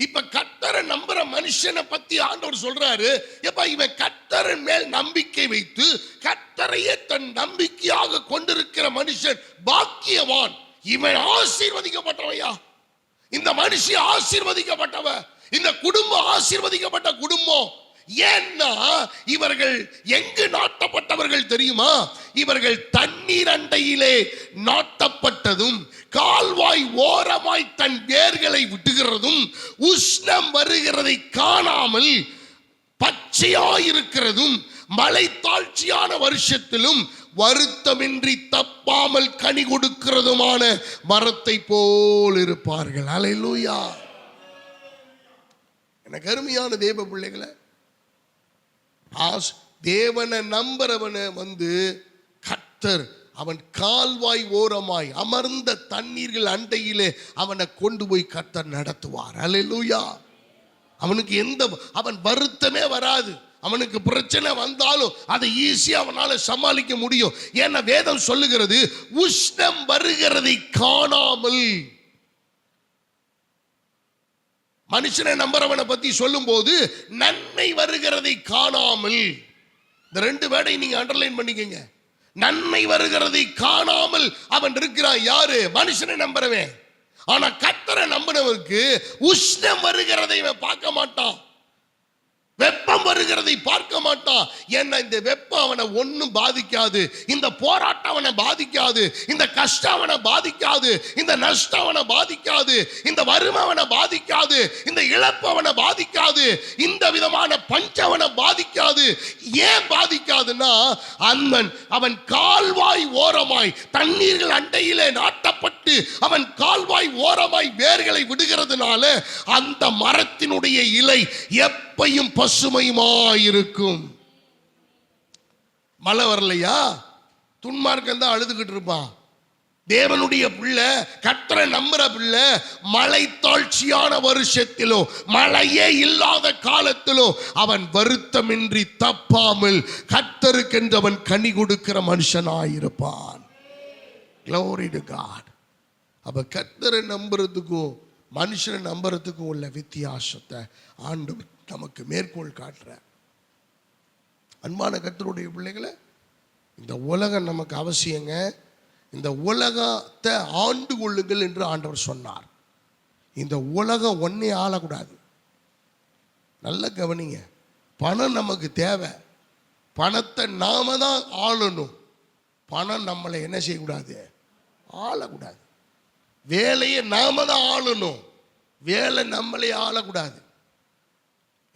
இப்ப கர்த்தரை நம்புற மனுஷனை பத்தி ஆண்டவர் சொல்றாரு, எப்ப இவன் கர்த்தரின் மேல் நம்பிக்கை வைத்து கர்த்தரையே தன் நம்பிக்கையாக கொண்டிருக்கிற மனுஷன் பாக்கியவான். இவன் ஆசீர்வதிக்கப்பட்டவையா, இந்த மனுஷன் ஆசீர்வதிக்கப்பட்டவ, இந்த குடும்பம் ஆசீர்வதிக்கப்பட்ட குடும்பம். ஏன்னா இவர்கள் எங்கு நாட்டப்பட்டவர்கள் தெரியுமா? இவர்கள் தண்ணீர் அண்டையிலே நாட்டப்பட்டதும் கால்வாய் ஓரமாய் தன் வேர்களை விட்டுகிறதும் உஷ்ணம் வருகிறதை காணாமல் பச்சையாயிருக்கிறதும் மலை தாழ்ச்சியான வருஷத்திலும் வருத்தமின்றி தப்பாமல் கனி கொடுக்கிறதுமான மரத்தை போல் இருப்பார்கள். அல்லேலூயா. எனக்கு அருமையான தேவ பிள்ளைகளை, தேவனை நம்புறவனை கர்த்தர் அவன் கால்வாய் ஓரமாய் அமர்ந்த தண்ணீர்கள் அண்டையிலே அவனை கொண்டு போய் கர்த்தர் நடத்துவார். அல்லேலூயா. அவனுக்கு அவன் வருத்தமே வராது. அவனுக்கு பிரச்சனை வந்தாலும் அதை ஈஸியா அவனால சமாளிக்க முடியும். ஏன்னா வேதம் சொல்லுகிறது, உஷ்ணம் வருகிறதை காணாமல். மனுஷனை நம்புறவனை பத்தி சொல்லும் போது நன்மை வருகிறதை காணாமல். இந்த ரெண்டு வேர்டை நீங்க அண்டர்லைன் பண்ணிக்கங்க. நன்மை வருகிறதை காணாமல் அவன் இருக்கிறான். யாரு? மனுஷனை நம்புறவன். ஆனா கர்த்தரை நம்பினவருக்கு உஷ்ணம் வருகிறதை பார்க்க மாட்டான், வெப்பம் வருகிறதை பார்க்க மாட்டான். ஏன்னா இந்த வெப்பம் அவனை ஒன்னும் பாதிக்காது, இந்த போராட்டம் அவனை பாதிக்காது, இந்த கஷ்டம் அவனை பாதிக்காது, இந்த நஷ்டம் அவனை பாதிக்காது, இந்த வறுமை அவனை பாதிக்காது, இந்த இழப்பு அவனை பாதிக்காது, இந்த விதமான பஞ்சம் அவனை பாதிக்காது. ஏன் பாதிக்காதுன்னா அவன் கால்வாய் ஓரமாய் தண்ணீர்கள் அண்டையிலே நாட்டப்பட்டு அவன் கால்வாய் ஓரமாய் வேர்களை விடுகிறதுனால அந்த மரத்தினுடைய இலை எப்பையும் பசுமையுமாயிருக்கும். மழை வரலையா, துன்மார்க்கன் தான் அழுதுகிட்டு இருப்பான். தேவனுடைய பிள்ளை, கர்த்தரை நம்புற பிள்ளை, மலை தாழ்ச்சியான வருஷத்திலோ மழையே இல்லாத காலத்திலோ அவன் வருத்தமின்றி தப்பாமல் கர்த்தருக்கென்று அவன் கனி கொடுக்கிற மனுஷனாயிருப்பான். Glory to God. அப்ப கர்த்தரை நம்புறதுக்கும் மனுஷனை நம்புறதுக்கும் உள்ள வித்தியாசத்தை ஆண்டவர் நமக்கு மேற்கோள் காட்டுற. அன்பான கர்த்தருடைய பிள்ளைகளை, இந்த உலகம் நமக்கு அவசியங்க. இந்த உலகத்தை ஆண்டு கொள்ளுங்கள் என்று ஆண்டவர் சொன்னார். இந்த உலகம் ஒன்னே ஆளக்கூடாது. நல்ல கவனிங்க. பணம் நமக்கு தேவை, பணத்தை நாம தான் ஆளணும். பணம் நம்மளை என்ன செய்யக்கூடாது? ஆளக்கூடாது. வேலையை நாம தான் ஆளணும், வேலை நம்மளே ஆளக்கூடாது.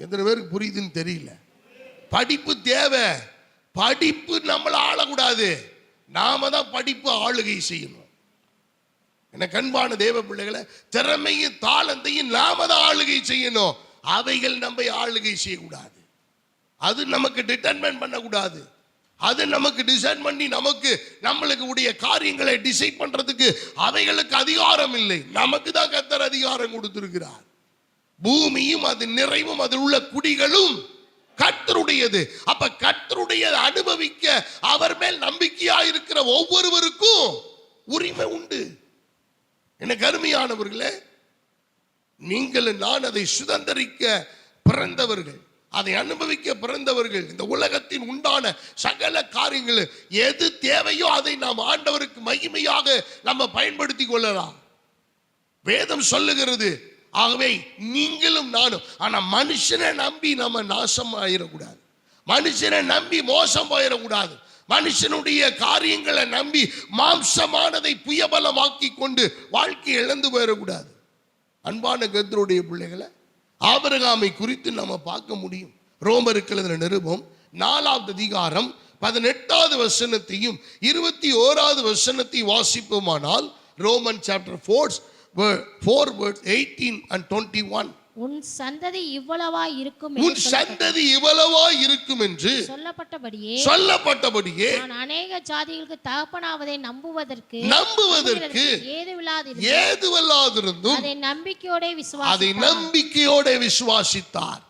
எத்தனை பேருக்கு புரியுதுன்னு தெரியல. படிப்பு தேவை, படிப்பு நம்மளை ஆளக்கூடாது, நாம தான் படிப்பு ஆளுகை செய்யணும். எனக்கு அன்பான தேவ பிள்ளைகளை, திறமையும் தாளந்தையும் நாம தான் ஆளுகை செய்யணும், அவைகள் நம்ம ஆளுகை செய்யக்கூடாது. அது நமக்கு டிட்டர்மெண்ட் பண்ணக்கூடாது. அது நமக்கு டிசைன் பண்ணி நம்மளுக்கு உடைய காரியங்களை டிசைட் பண்றதுக்கு அவைகளுக்கு அதிகாரம் இல்லை. நமக்கு தான் கர்த்தர் அதிகாரம் கொடுத்திருக்கிறார். பூமியும் அது நிறைவும் அதில் உள்ள குடிகளும் கர்த்தருடையது. அப்ப கர்த்தருடையதை அனுபவிக்க அவர் மேல் நம்பிக்கையா இருக்கிற ஒவ்வொருவருக்கும் உரிமை உண்டு. எனக்கு அருமையானவர்களே, நீங்கள் நான் அதை சுதந்திரிக்க பிறந்தவர்கள், அதை அனுபவிக்க பிறந்தவர்கள். இந்த உலகத்தின் உண்டான சகல காரியங்கள் எது தேவையோ அதை நாம் ஆண்டவருக்கு மகிமையாக நம்ம பயன்படுத்தி கொள்ளலாம். வேதம் சொல்லுகிறது. ஆகவே நீங்களும் நானும், ஆனா மனுஷனை நம்பி நம்ம நாசம் ஆயிடக்கூடாது, மனுஷனை நம்பி மோசம் போயிடக்கூடாது, மனுஷனுடைய காரியங்களை நம்பி மாம்சமானதை புயபலமாக்கி கொண்டு வாழ்க்கை இழந்து போயிடக்கூடாது. அன்பான கர்த்தருடைய பிள்ளைகளை, ஆபிரகாமை குறித்து நம்ம பார்க்க முடியும். ரோமருக்கு எழுதின நிருபம் 4வது அதிகாரம் 18வது வசனத்தையும் 21வது வசனத்தையும் வாசிப்போமானால், Romans chapter 4 verse 18 and 21. உன் சந்ததி இவ்வளவா இருக்கும் உன் சந்ததி இவ்வளவா இருக்கும் என்று சொல்லப்பட்டபடியே நான் அநேக ஜாதிகளுக்கு தகப்பனாவதை நம்புவதற்கு ஏதுவல்லாதிருந்தும் அதை நம்பிக்கையோட விசுவாசித்தார்.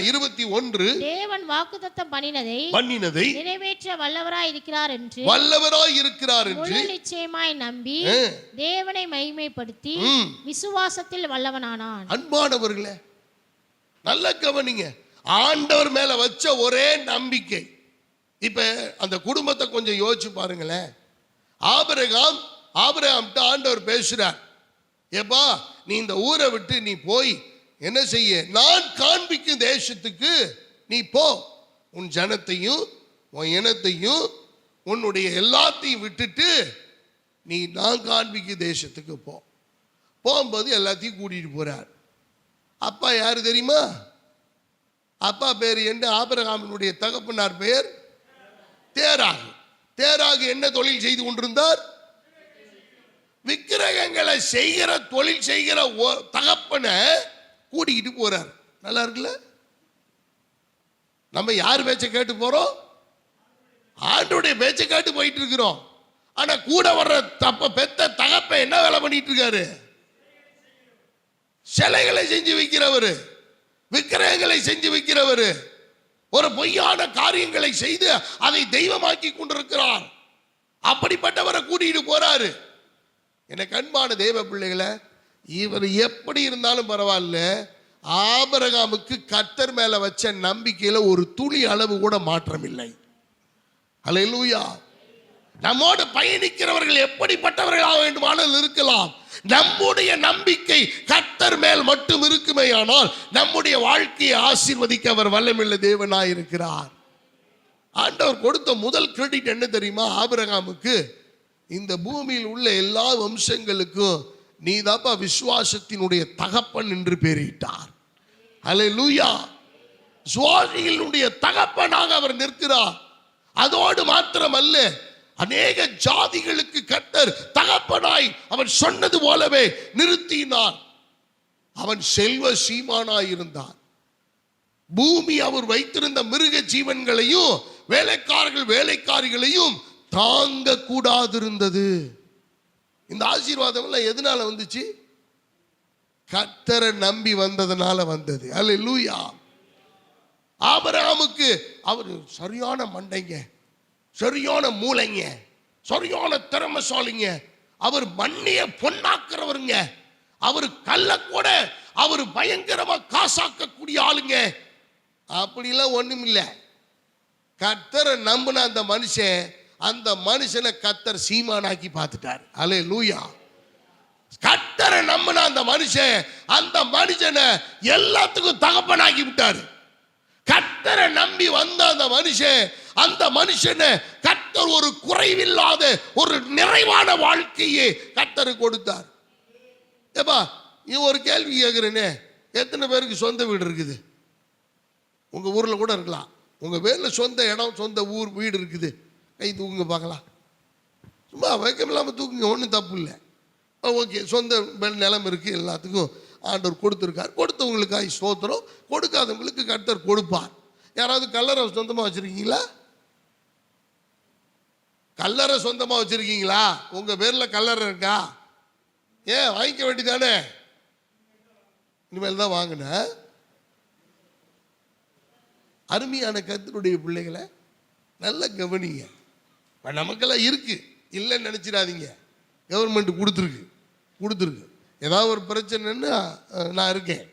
21 தேவன் வாக்குத்தத்தம் பண்ணினதை நிறைவேற்ற வல்லவராய் இருக்கிறார் என்று முழு நிச்சயமாய் நம்பி தேவனை மகிமைப்படுத்தி விசுவாசத்தில் வல்லவனானான். அன்பானவர்களே, நல்ல கவனிங்க. ஆண்டவர் மேல வச்ச ஒரே நம்பிக்கை. இப்ப அந்த குடும்பத்தை கொஞ்சம் யோசிச்சு பாருங்களேன். ஆபிரகாம் ஆண்டவர் பேசுறார், ஏப்பா நீ இந்த ஊரை விட்டு நீ போய் என்ன செய்ய, நான் காண்பிக்கும் தேசத்துக்கு நீ போ. உன் ஜனத்தையும் உன் இனத்தையும் உன்னுடைய எல்லாத்தையும் விட்டுட்டு நீ நான் காண்பிக்கும் தேசத்துக்கு போ. போகும்போது எல்லாத்தையும் கூட்டிட்டு போறார். அப்பா யாரு தெரியுமா? அப்பா பேர் என்ன? ஆபிரகாமினுடைய தகப்பனார் பெயர் தேராகு. தேராகு என்ன தொழில் செய்து கொண்டிருந்தார்? விக்கிரகங்களை செய்கிற தொழில் செய்கிற தகப்பனை கூட்டிக்கிட்டு போறார். நல்லா இருக்குல்ல? நம்ம யார் பேச்சை கேட்டு போறோம்? ஆண்டவருடைய பேச்சை கேட்டு போயிட்டு இருக்கிறோம். ஆனா கூட வர்ற பெத்த தகப்ப என்ன வேலை பண்ணிட்டு இருக்காரு? சிலைகளை செஞ்சு வைக்கிறவரு, விக்கிரகங்களை செஞ்சு வைக்கிறவரு, ஒரு பொய்யான காரியங்களை செய்து அதை தெய்வமாக்கி கொண்டிருக்கிறார். அப்படிப்பட்டவரை கூட்டிட்டு போறாரு. எனக்கு அன்பான தேவ பிள்ளைகளை, இவர் எப்படி இருந்தாலும் பரவாயில்ல, ஆபிரகாமுக்கு கர்த்தர் மேல வச்ச நம்பிக்கையில ஒரு துளி அளவு கூட மாற்றம் இல்லை. அல்லேலூயா. நம்மோடு பயணிக்கிறவர்கள் எப்படிப்பட்டவர்களாக வேண்டுமானால் இருக்கலாம், நம்முடைய நம்பிக்கை கர்த்தர் மேல் மட்டும் இருக்குமேயானால் நம்முடைய வாழ்க்கையை ஆசீர்வதிக்க அவர் வல்லமையுள்ள தேவனாய் இருக்கிறார். ஆண்டவர் கொடுத்த முதல் கிரெடிட் என்ன தெரியுமா? ஆபிரகாமுக்கு இந்த பூமியில் உள்ள எல்லா வம்சங்களுக்கும் நீதாப்பா விசுவாசத்தினுடைய தகப்பன் என்று பெயரிட்டார். அல்லேலூயா. விசுவாசிகளுடைய தகப்பனாக அவர் நிற்கிறார். அதோடு மாத்திரமல்ல, அநேக ஜாதிகளுக்கு கர்த்தர் தகப்பனாய் அவன் சொன்னது போலவே நிறுத்தினார். அவன் செல்வ சீமானாய் இருந்தான். பூமி அவர் வைத்திருந்த மிருக ஜீவன்களையும் வேலைக்காரிகளையும் தாங்க கூடாதிருந்தது. இந்த ஆசீர்வாதம் எல்லாம் எதனால வந்துச்சு? கர்த்தரை நம்பி வந்ததனால வந்தது. அல்லேலூயா. ஆபிரகாமுக்கு அவர் சரியான மண்டைங்க, சரியான மூளைங்க, சரியான திறமைசாலிங்க. அவர் மண்ணிய பொன்னாக்குறவருங்க. அவர் கல்ல கூட அவர் பயங்கரமா காசாக்கக்கூடிய ஆளுங்க. அப்படிலாம் ஒண்ணும் இல்லை. கர்த்தரை நம்பின அந்த மனுஷனை கர்த்தர் சீமானாக்கி பார்த்துட்டார். அல்லேலூயா. கர்த்தரை நம்பின அந்த மனுஷனை எல்லாத்துக்கும் தகப்பனாக்கி விட்டாரு. கர்த்தரை நம்பி வந்த அந்த மனுஷனை கர்த்தர் ஒரு குறைவில்லாத ஒரு நிறைவான வாழ்க்கையை கர்த்தர் கொடுத்தார். ஏப்பா ஒரு கேள்வி கேட்கிறேனே, எத்தனை பேருக்கு சொந்த வீடு இருக்குது? உங்க ஊர்ல கூட இருக்கலாம். உங்க பேர்ல சொந்த இடம், சொந்த ஊர், வீடு இருக்குது. கை தூக்குங்க பார்க்கலாம். சும்மா வைக்கம் இல்லாமல் தூக்குங்க, ஒன்றும் தப்பு இல்லை. ஓகே, சொந்த நிலம் இருக்குது, எல்லாத்துக்கும் ஆண்டவர் கொடுத்துருக்கார். கொடுத்தவங்களுக்காக ஸ்தோத்திரம், கொடுக்காதவங்களுக்கு கர்த்தர் கொடுப்பார். யாராவது கல்லறை சொந்தமாக வச்சுருக்கீங்களா? கல்லறை சொந்தமாக வச்சுருக்கீங்களா? உங்கள் பேரில் கல்லறை இருக்கா? ஏன் வாங்கிக்க வேண்டியதானே? இனிமேல் தான் வாங்கின. அருமையான கர்த்தருடைய பிள்ளைகளை நல்ல கவனிங்க. நமக்கெல்லாம் இருக்கு, இல்லைன்னு நினைச்சிடாதீங்க. கவர்மெண்ட் கொடுத்துருக்கு. ஏதாவது ஒரு பிரச்சனைன்னு நான் இருக்கேன்.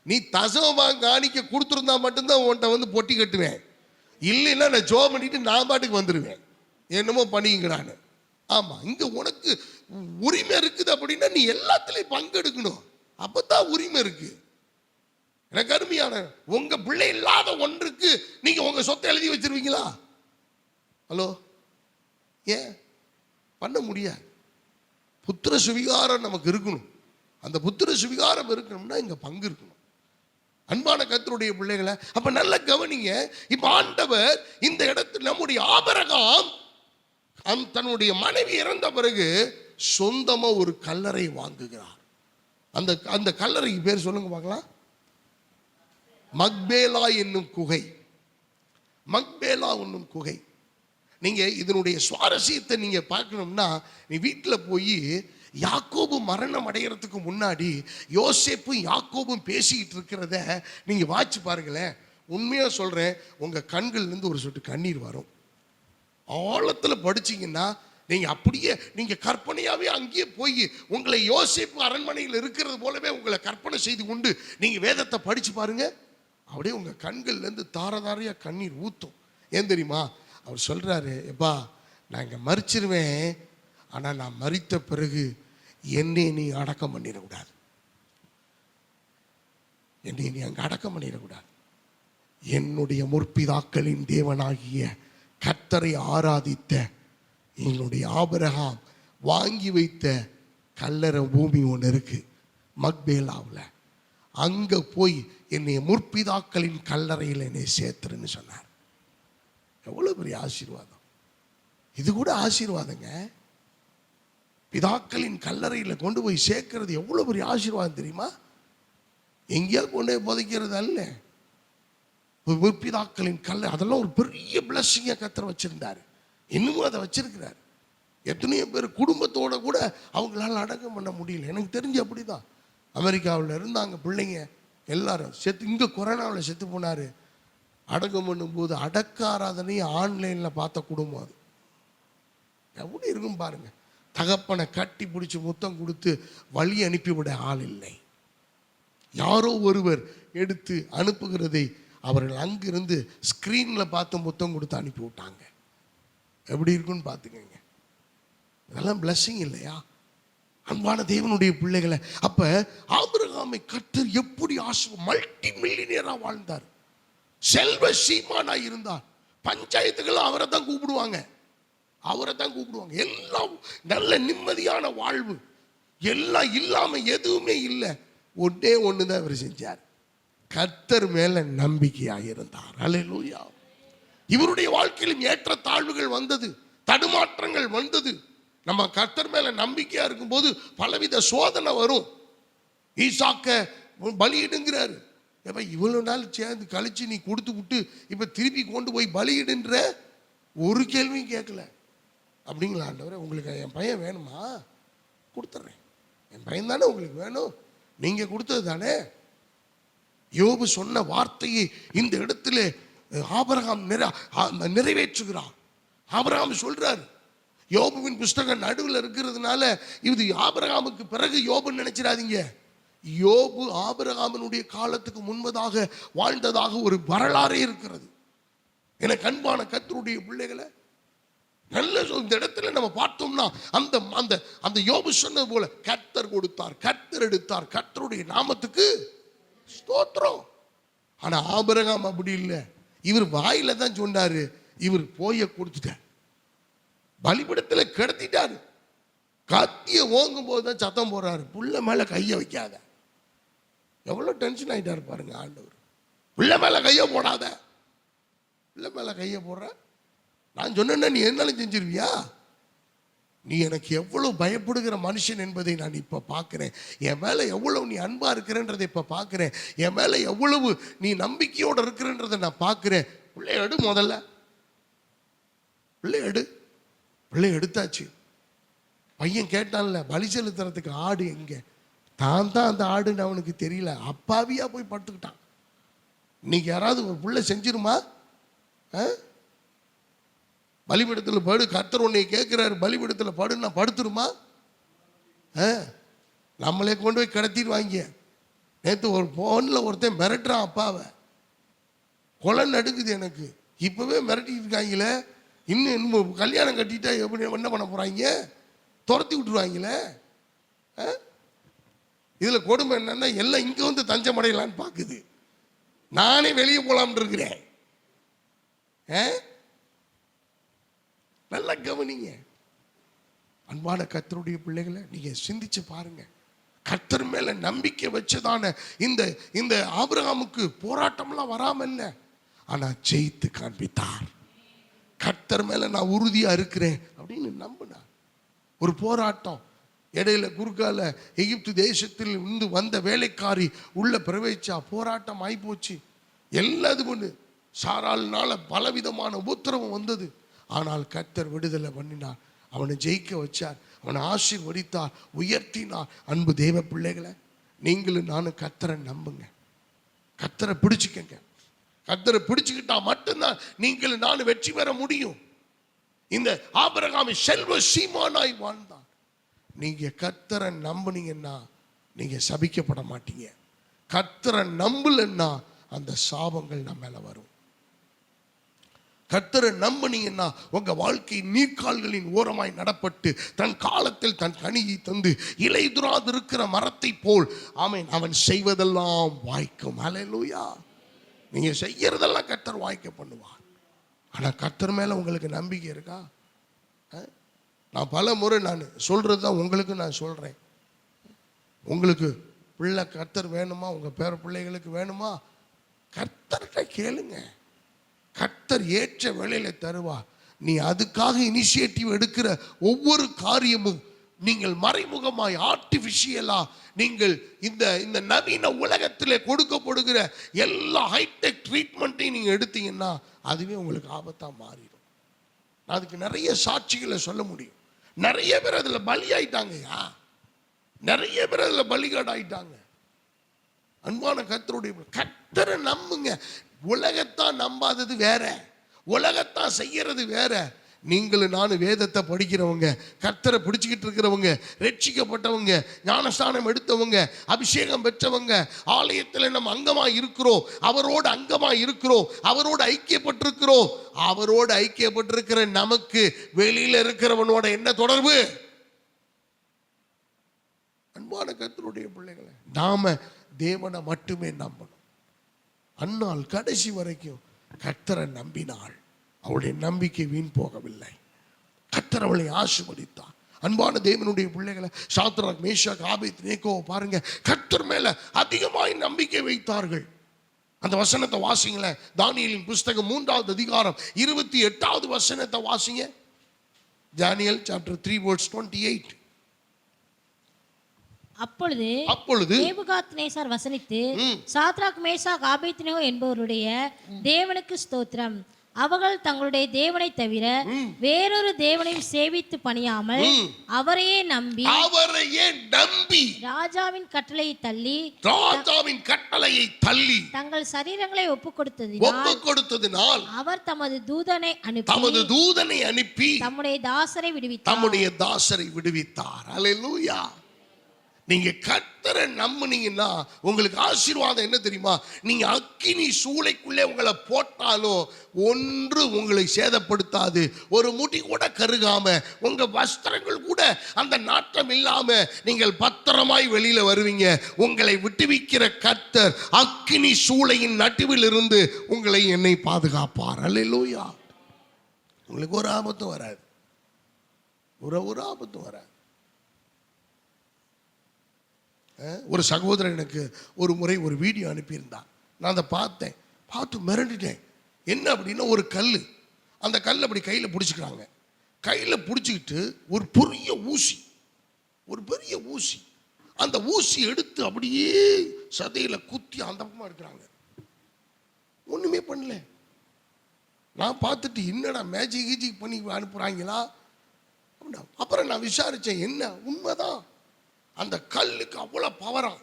நீ தசமமாக காணிக்க கொடுத்துருந்தா மட்டும்தான் உன்கிட்ட வந்து பொட்டி கட்டுவேன். இல்லைன்னா நான் ஜோ பண்ணிட்டு நான் பாட்டுக்கு வந்துடுவேன். என்னமோ பண்ணிங்கடான்னு. ஆமாம், இங்கே உனக்கு உரிமை இருக்குது அப்படின்னா நீ எல்லாத்துலேயும் பங்கெடுக்கணும். அப்போ தான் உரிமை இருக்கு. எனக்கு அருமையான, உங்க பிள்ளை இல்லாத ஒன்றுக்கு நீங்க உங்க சொத்தை எழுதி வச்சிருவீங்களா? ஹலோ, ஏன் பண்ண முடியாது? புத்திர சுவிகாரம் நமக்கு இருக்கணும். அந்த புத்திர சுவிகாரம் இருக்கணும்னா இங்க பங்கு இருக்கணும். அன்பான கர்த்தருடைய பிள்ளைகளை, அப்ப நல்ல கவனிங்க. இப்ப ஆண்டவர் இந்த இடத்துல நம்முடைய ஆபிரகாம் தன்னுடைய மனைவி இறந்த பிறகு சொந்தமா ஒரு கல்லறை வாங்குகிறார். அந்த அந்த கல்லறைக்கு பேர் சொல்லுங்க பார்க்கலாம். மக்பேலா என்னும் குகை. மக்பேலா என்னும் குகை. நீங்க இதனுடைய சுவாரஸ்யத்தை நீங்க பார்க்கணும்னா, நீ வீட்டில் போய் யாக்கோபு மரணம் அடைகிறதுக்கு முன்னாடி யோசேப்பும் யாக்கோபும் பேசிக்கிட்டு இருக்கிறத நீங்க வாட்சி பாருங்களேன். உண்மையா சொல்றேன், உங்க கண்கள்ல இருந்து ஒரு சொட்டு கண்ணீர் வரும். ஆழத்துல படிச்சீங்கன்னா நீங்க அப்படியே நீங்க கற்பனையாவே அங்கேயே போய் உங்களை யோசேப்பு அரண்மனையில் இருக்கிறது போலவே உங்களை கற்பனை செய்து கொண்டு நீங்க வேதத்தை படிச்சு பாருங்க. அப்படியே உங்க கண்கள்ல இருந்து தாரதாரையா கண்ணீர் ஊத்தும். ஏன் தெரியுமா? அவர் சொல்றாரு, எப்பா நான் இங்க மரிச்சிருவேன், ஆனா நான் மரித்த பிறகு என்னை நீ அடக்கம் பண்ணிடக்கூடாது. என்னை நீ அங்க அடக்கம் பண்ணிடக்கூடாது. என்னுடைய முற்பிதாக்களின் தேவனாகிய கர்த்தரை ஆராதித்த என்னுடைய ஆபிரகாம் வாங்கி வைத்த கல்லறை பூமி ஒன்று இருக்கு மக்பேலாவில். அங்க போய் என்னை முற்பிதாக்களின் கல்லறையில் என்னை சேர்த்துருன்னு சொன்னார். எவ்வளவு பெரிய ஆசீர்வாதம்! இது கூட ஆசீர்வாதங்க. பிதாக்களின் கல்லறையில் கொண்டு போய் சேர்க்கிறது எவ்வளவு பெரிய ஆசீர்வாதம் தெரியுமா? எங்கேயா கொண்டு போய் புதைக்கிறது அல்ல. முற்பிதாக்களின் கல்லறை, அதெல்லாம் ஒரு பெரிய பிளஸ்ஸிங்கா கர்த்தர் வச்சிருந்தாரு. இன்னமும் அதை வச்சிருக்கிறார். எத்தனையோ பேர் குடும்பத்தோட கூட அவங்களால அடக்கம் பண்ண முடியல. எனக்கு தெரிஞ்சு அப்படிதான். அமெரிக்காவில் இருந்தாங்க பிள்ளைங்க எல்லாரும் செத்து, இங்கே கொரோனாவில் செத்து போனார். அடக்கம் பண்ணும்போது அடக்க ஆராதனையை ஆன்லைனில் பார்த்த குடும்பம் அது. எப்படி இருக்கும் பாருங்க. தகப்பனை கட்டி பிடிச்சி முத்தம் கொடுத்து வழி அனுப்பிவிட ஆள் இல்லை. யாரோ ஒருவர் எடுத்து அனுப்புகிறதை அவர்கள் அங்கிருந்து ஸ்கிரீனில் பார்த்து முத்தம் கொடுத்து அனுப்பி விட்டாங்க. எப்படி இருக்குன்னு பார்த்துக்கங்க. இதெல்லாம் பிளஸ்ஸிங் இல்லையா அன்பான தேவனுடைய பிள்ளைகளை? அப்ப ஆபிரகாமை கர்த்தர் எப்படி மல்டி மில்லியனரா வாழ்ந்தார். செல்வ சீமானா இருந்தார். பஞ்சாயத்துகள் அவரை தான் கூப்பிடுவாங்க, அவரை தான் கூப்பிடுவாங்க. எல்லாம் நல்ல நிம்மதியான வாழ்வு, எல்லாம் இல்லாம எதுவுமே இல்லை. ஒன்னே ஒண்ணுதான் அவர் செஞ்சார், கர்த்தர் மேல நம்பிக்கையாக இருந்தார். அல்லேலூயா. இவருடைய வாழ்க்கையிலும் ஏற்ற தாழ்வுகள் வந்தது, தடுமாற்றங்கள் வந்தது. நம்ம கர்த்தர் மேல நம்பிக்கையா இருக்கும்போது பலவித சோதனை வரும். ஈசாக்க பலியிடுங்கிறாரு. எப்ப இவ்வளவு நாள் சேர்ந்து கழிச்சு நீ கொடுத்து விட்டு இப்ப திருப்பி கொண்டு போய் பலியிடுன்ற ஒரு கேள்வியும் கேட்கல. அப்படிங்களா ஆண்டவரே, உங்களுக்கு என் பையன் வேணுமா? கொடுத்துட்றேன். என் பையன் தானே உங்களுக்கு வேணும், நீங்க கொடுத்தது தானே. யோபு சொன்ன வார்த்தையை இந்த இடத்துல ஆபிரகாம் நிறைவேற்றுகிறார். ஆபிரகாம் சொல்றாரு, யோபுவின் புஸ்தகம் நடுவில் இருக்கிறதுனால இது ஆபிரகாமுக்கு பிறகு யோபுன்னு நினைச்சிடாதீங்க. யோபு ஆபிரகாமினுடைய காலத்துக்கு முன்பதாக வாழ்ந்ததாக ஒரு வரலாறே இருக்கிறது. என அன்பான கர்த்தருடைய பிள்ளைகளை, நல்ல இந்த இடத்துல நம்ம பார்த்தோம்னா அந்த அந்த அந்த யோபு சொன்னது போல கர்த்தர் கொடுத்தார், கர்த்தர் எடுத்தார், கர்த்தருடைய நாமத்துக்கு ஸ்தோத்திரம். ஆனா ஆபிரகாம் அப்படி இல்லை. இவர் வாயில தான் சொன்னாரு, இவர் போய கொடுத்துட்டார், பலிபீடத்தில் கிடத்திட்டாரு. கத்திய ஓங்கும் போதுதான் சத்தம் போடுறாரு, புள்ள மேல கைய வைக்காத. எவ்வளவு டென்ஷன் ஆயிட்டாரு பாருங்க ஆண்டவர். புள்ள மேல கைய போடாத, புள்ள மேல கைய போடுற. நான் சொன்னேன்னா நீ என்னாலும் செஞ்சிருவியா? நீ எனக்கு எவ்வளவு பயப்படுகிற மனுஷன் என்பதை நான் இப்ப பார்க்கிறேன். என் மேல எவ்வளவு நீ அன்பா இருக்கிறன்றதை இப்ப பார்க்கிறேன். என் மேல எவ்வளவு நீ நம்பிக்கையோட இருக்கிறன்றதை நான் பார்க்கிறேன். பிள்ளை எடு, முதல்ல பிள்ளை எடு. பிள்ளை எடுத்தாச்சு. பையன் கேட்டான்ல, பலி செலுத்துறதுக்கு ஆடு எங்க? தான் அந்த ஆடுன்னு அவனுக்கு தெரியல, அப்பாவியா போய் படுத்துக்கிட்டான். இன்னைக்கு யாராவது ஒரு பிள்ளை செஞ்சிருமா? பலிபீடத்தில் படு, கர்த்தர் உன்னை கேட்கிறாரு, பலிபீடத்தில் படுன்னா படுத்துருமா? நம்மளே கொண்டு போய் கடத்திடுவாங்க. நேற்று ஒரு போன்ல ஒருத்தன் மிரட்டுறான் அப்பாவை, கொலை நடுக்குது எனக்கு. இப்பவே மிரட்டிட்டு இருக்காங்களே, இன்னும் கல்யாணம் கட்டிட்டா எப்படி என்ன பண்ண போறாங்க? துரத்தி விட்டுருவாங்களே. இதுல கொடுமை என்னன்னா, எல்லாம் இங்க வந்து தஞ்சம் அடையலான்னு பாக்குது. நானே வெளியே போலாம்னு இருக்கிறேன். நல்லா கவனிங்க அன்பான கர்த்தருடைய பிள்ளைகளை, நீங்க சிந்திச்சு பாருங்க. கர்த்தர் மேல நம்பிக்கை வச்சதான இந்த இந்த ஆபிரகாமுக்கு போராட்டம்லாம் வராம இல்லை, ஆனா ஜெயித்து காண்பித்தார். கர்த்தர் மேல நான் உறுதியா இருக்கிறேன் அப்படின்னு நம்பினார். ஒரு போராட்டம் இடையில குறுக்கால எகிப்து தேசத்தில் இருந்து வந்த வேலைக்காரி உள்ள பிரவேசிச்சா, போராட்டம் ஆயிப்போச்சு. எல்லாது பண்ணு சாராள்னால பலவிதமான உபத்திரவம் வந்தது. ஆனால் கர்த்தர் விடுதலை பண்ணினார், அவனை ஜெயிக்க வச்சார், அவனை ஆசீர்வதித்தார், உயர்த்தினார். அன்பு தேவ பிள்ளைகளை, நீங்களும் நானும் கர்த்தரை நம்புங்க, கர்த்தரை பிடிச்சுக்கங்க. கர்த்தரை பிடிச்சுக்கிட்டா மட்டும்தான் நீங்களும் நானும் வெற்றி பெற முடியும். இந்த ஆபிரகாம் செல்வ சீமானாய் வாழ்ந்தான். நீங்க கர்த்தரை நம்புனீங்கன்னா நீங்க சபிக்கப்பட மாட்டீங்க. கர்த்தரை நம்பலன்னா அந்த சாபங்கள் நம்ம மேல வரும். கர்த்தரை நம்பினீங்கன்னா உங்க வாழ்க்கை நீர்க்கால்களின் ஓரமாய் நடப்பட்டு தன் காலத்தில் தன் கனியை தந்து இலைதுராது இருக்கிற மரத்தை போல் ஆமென் அவன் செய்வதெல்லாம் வாய்க்கும். ஹல்லேலூயா. நீங்க செய்யறதெல்லாம் கர்த்தர் வாய்க்க பண்ணுவார். ஆனா கர்த்தர் மேல உங்களுக்கு நம்பிக்கை இருக்கா? நான் பல முறை நான் சொல்றது தான் உங்களுக்கு நான் சொல்றேன். உங்களுக்கு பிள்ளை கர்த்தர் வேணுமா? உங்க பேர பிள்ளைகளுக்கு வேணுமா? கர்த்தர்கிட்ட கேளுங்க, கர்த்தர் ஏற்ற வேளையில தருவா. நீ அதுக்காக இனிஷியேட்டிவ் எடுக்கிற ஒவ்வொரு காரியமும் நீங்கள் மறைமுகமாய் ஆர்டிபிஷியலா நீங்கள் இந்த நவீன உலகத்தில் கொடுக்கப்படுகிற எல்லா ஹைடெக் ட்ரீட்மெண்ட்டையும் நீங்க எடுத்தீங்கன்னா அதுவே உங்களுக்கு ஆபத்தா மாறிடும். அதுக்கு நிறைய சாட்சிகளை சொல்ல முடியும். நிறைய பேர் அதுல பலியாயிட்டாங்கயா, நிறைய பேர் அதுல பலிகாடு ஆயிட்டாங்க. அன்பான கர்த்தருடைய கர்த்தரை நம்புங்க. உலகத்தான் நம்பாதது வேற, உலகத்தான் செய்யறது வேற. நீங்களும் நானும் வேதத்தை படிக்கிறவங்க, கர்த்தரை பிடிச்சிக்கிட்டு இருக்கிறவங்க, ரட்சிக்கப்பட்டவங்க, ஞானஸ்தானம் எடுத்தவங்க, அபிஷேகம் பெற்றவங்க, ஆலயத்தில் நம்ம அங்கமா இருக்கிறோம், அவரோடு அங்கமா இருக்கிறோம், அவரோடு ஐக்கியப்பட்டிருக்கிறோம். அவரோடு ஐக்கியப்பட்டிருக்கிற நமக்கு வெளியில இருக்கிறவனோட என்ன தொடர்பு? அன்பான கர்த்தருடைய பிள்ளைகளை, நாம தேவனை மட்டுமே நம்பணும். அன்னாள் கடைசி வரைக்கும் கர்த்தரை நம்பினாள். அவளுடைய நம்பிக்கை வீண் போகவில்லை. கர்த்தர் அவளை ஆசீர்வதித்தார். அன்பான தேவனுடைய பிள்ளைகளை, சாத்ராக் மேஷாக் ஆபேத்நேகோவை பாருங்க, கர்த்தர் மேல அதிகமாய் நம்பிக்கை வைத்தார்கள். அந்த வசனத்தை வாசிங்களேன். தானியேலின் புஸ்தகம் 3வது அதிகாரம் 28வது வசனத்தை வாசிங்க. தானியேல் சாப்டர் 3 verse 28. அப்பொழுது நேபுகாத்நேசார் வசனித்து, சாத்ராக் மேஷாக் ஆபேத்நேகோ என்பவருடைய தேவனுக்கு ஸ்தோத்திரம், அவர்கள் தங்களுடைய தேவனை தவிர வேறொரு தேவனையும் சேவித்து பணியாமல் அவரையே நம்பி ராஜாவின் கட்டளையை தள்ளி தங்கள் சரீரங்களை ஒப்பு கொடுத்ததினால் அவர் தமது தூதனை அனுப்பி தம்முடைய தாசரை விடுவித்தார். அல்லேலூயா. நீங்க கர்த்தரை நம்புனீங்கன்னா உங்களுக்கு ஆசீர்வாதம் என்ன தெரியுமா? நீங்க அக்கினி சூளைக்குள்ளே உங்களை போட்டாலும் ஒன்று உங்களை சேதப்படுத்தாது. ஒரு முடி கூட கருகாம, உங்க வஸ்திரங்கள் கூட அந்த நாட்டம் இல்லாம நீங்கள் பத்திரமாய் வெளியில வருவீங்க. உங்களை விட்டுவிக்கிற கர்த்தர் அக்கினி சூளையின் நடுவில் இருந்து உங்களை என்னை பாதுகாப்பார். அல்லேலூயா. உங்களுக்கு ஒரு ஆபத்தும் வராது, ஒரு ஆபத்தும் வராது. ஒரு சகோதரன் எனக்கு ஒரு முறை ஒரு வீடியோ அனுப்பியிருந்தான். நான் அதை பார்த்து மிரண்டுட்டேன். என்ன அப்படின்னா, ஒரு கல், அந்த கல் அப்படி கையில் பிடிச்சிக்கிறாங்க. கையில் பிடிச்சிக்கிட்டு ஒரு பெரிய ஊசி, அந்த ஊசி எடுத்து அப்படியே சதையில் குத்தி அந்த பக்கமாக இருக்கிறாங்க. ஒன்றுமே பண்ணல. நான் பார்த்துட்டு என்னடா மேஜிக் பண்ணி அனுப்புகிறாங்களா அப்படின்னா, அப்புறம் நான் விசாரித்தேன். என்ன உண்மைதான், அந்த கல்லுக்கு அவ்வளோ பவரா?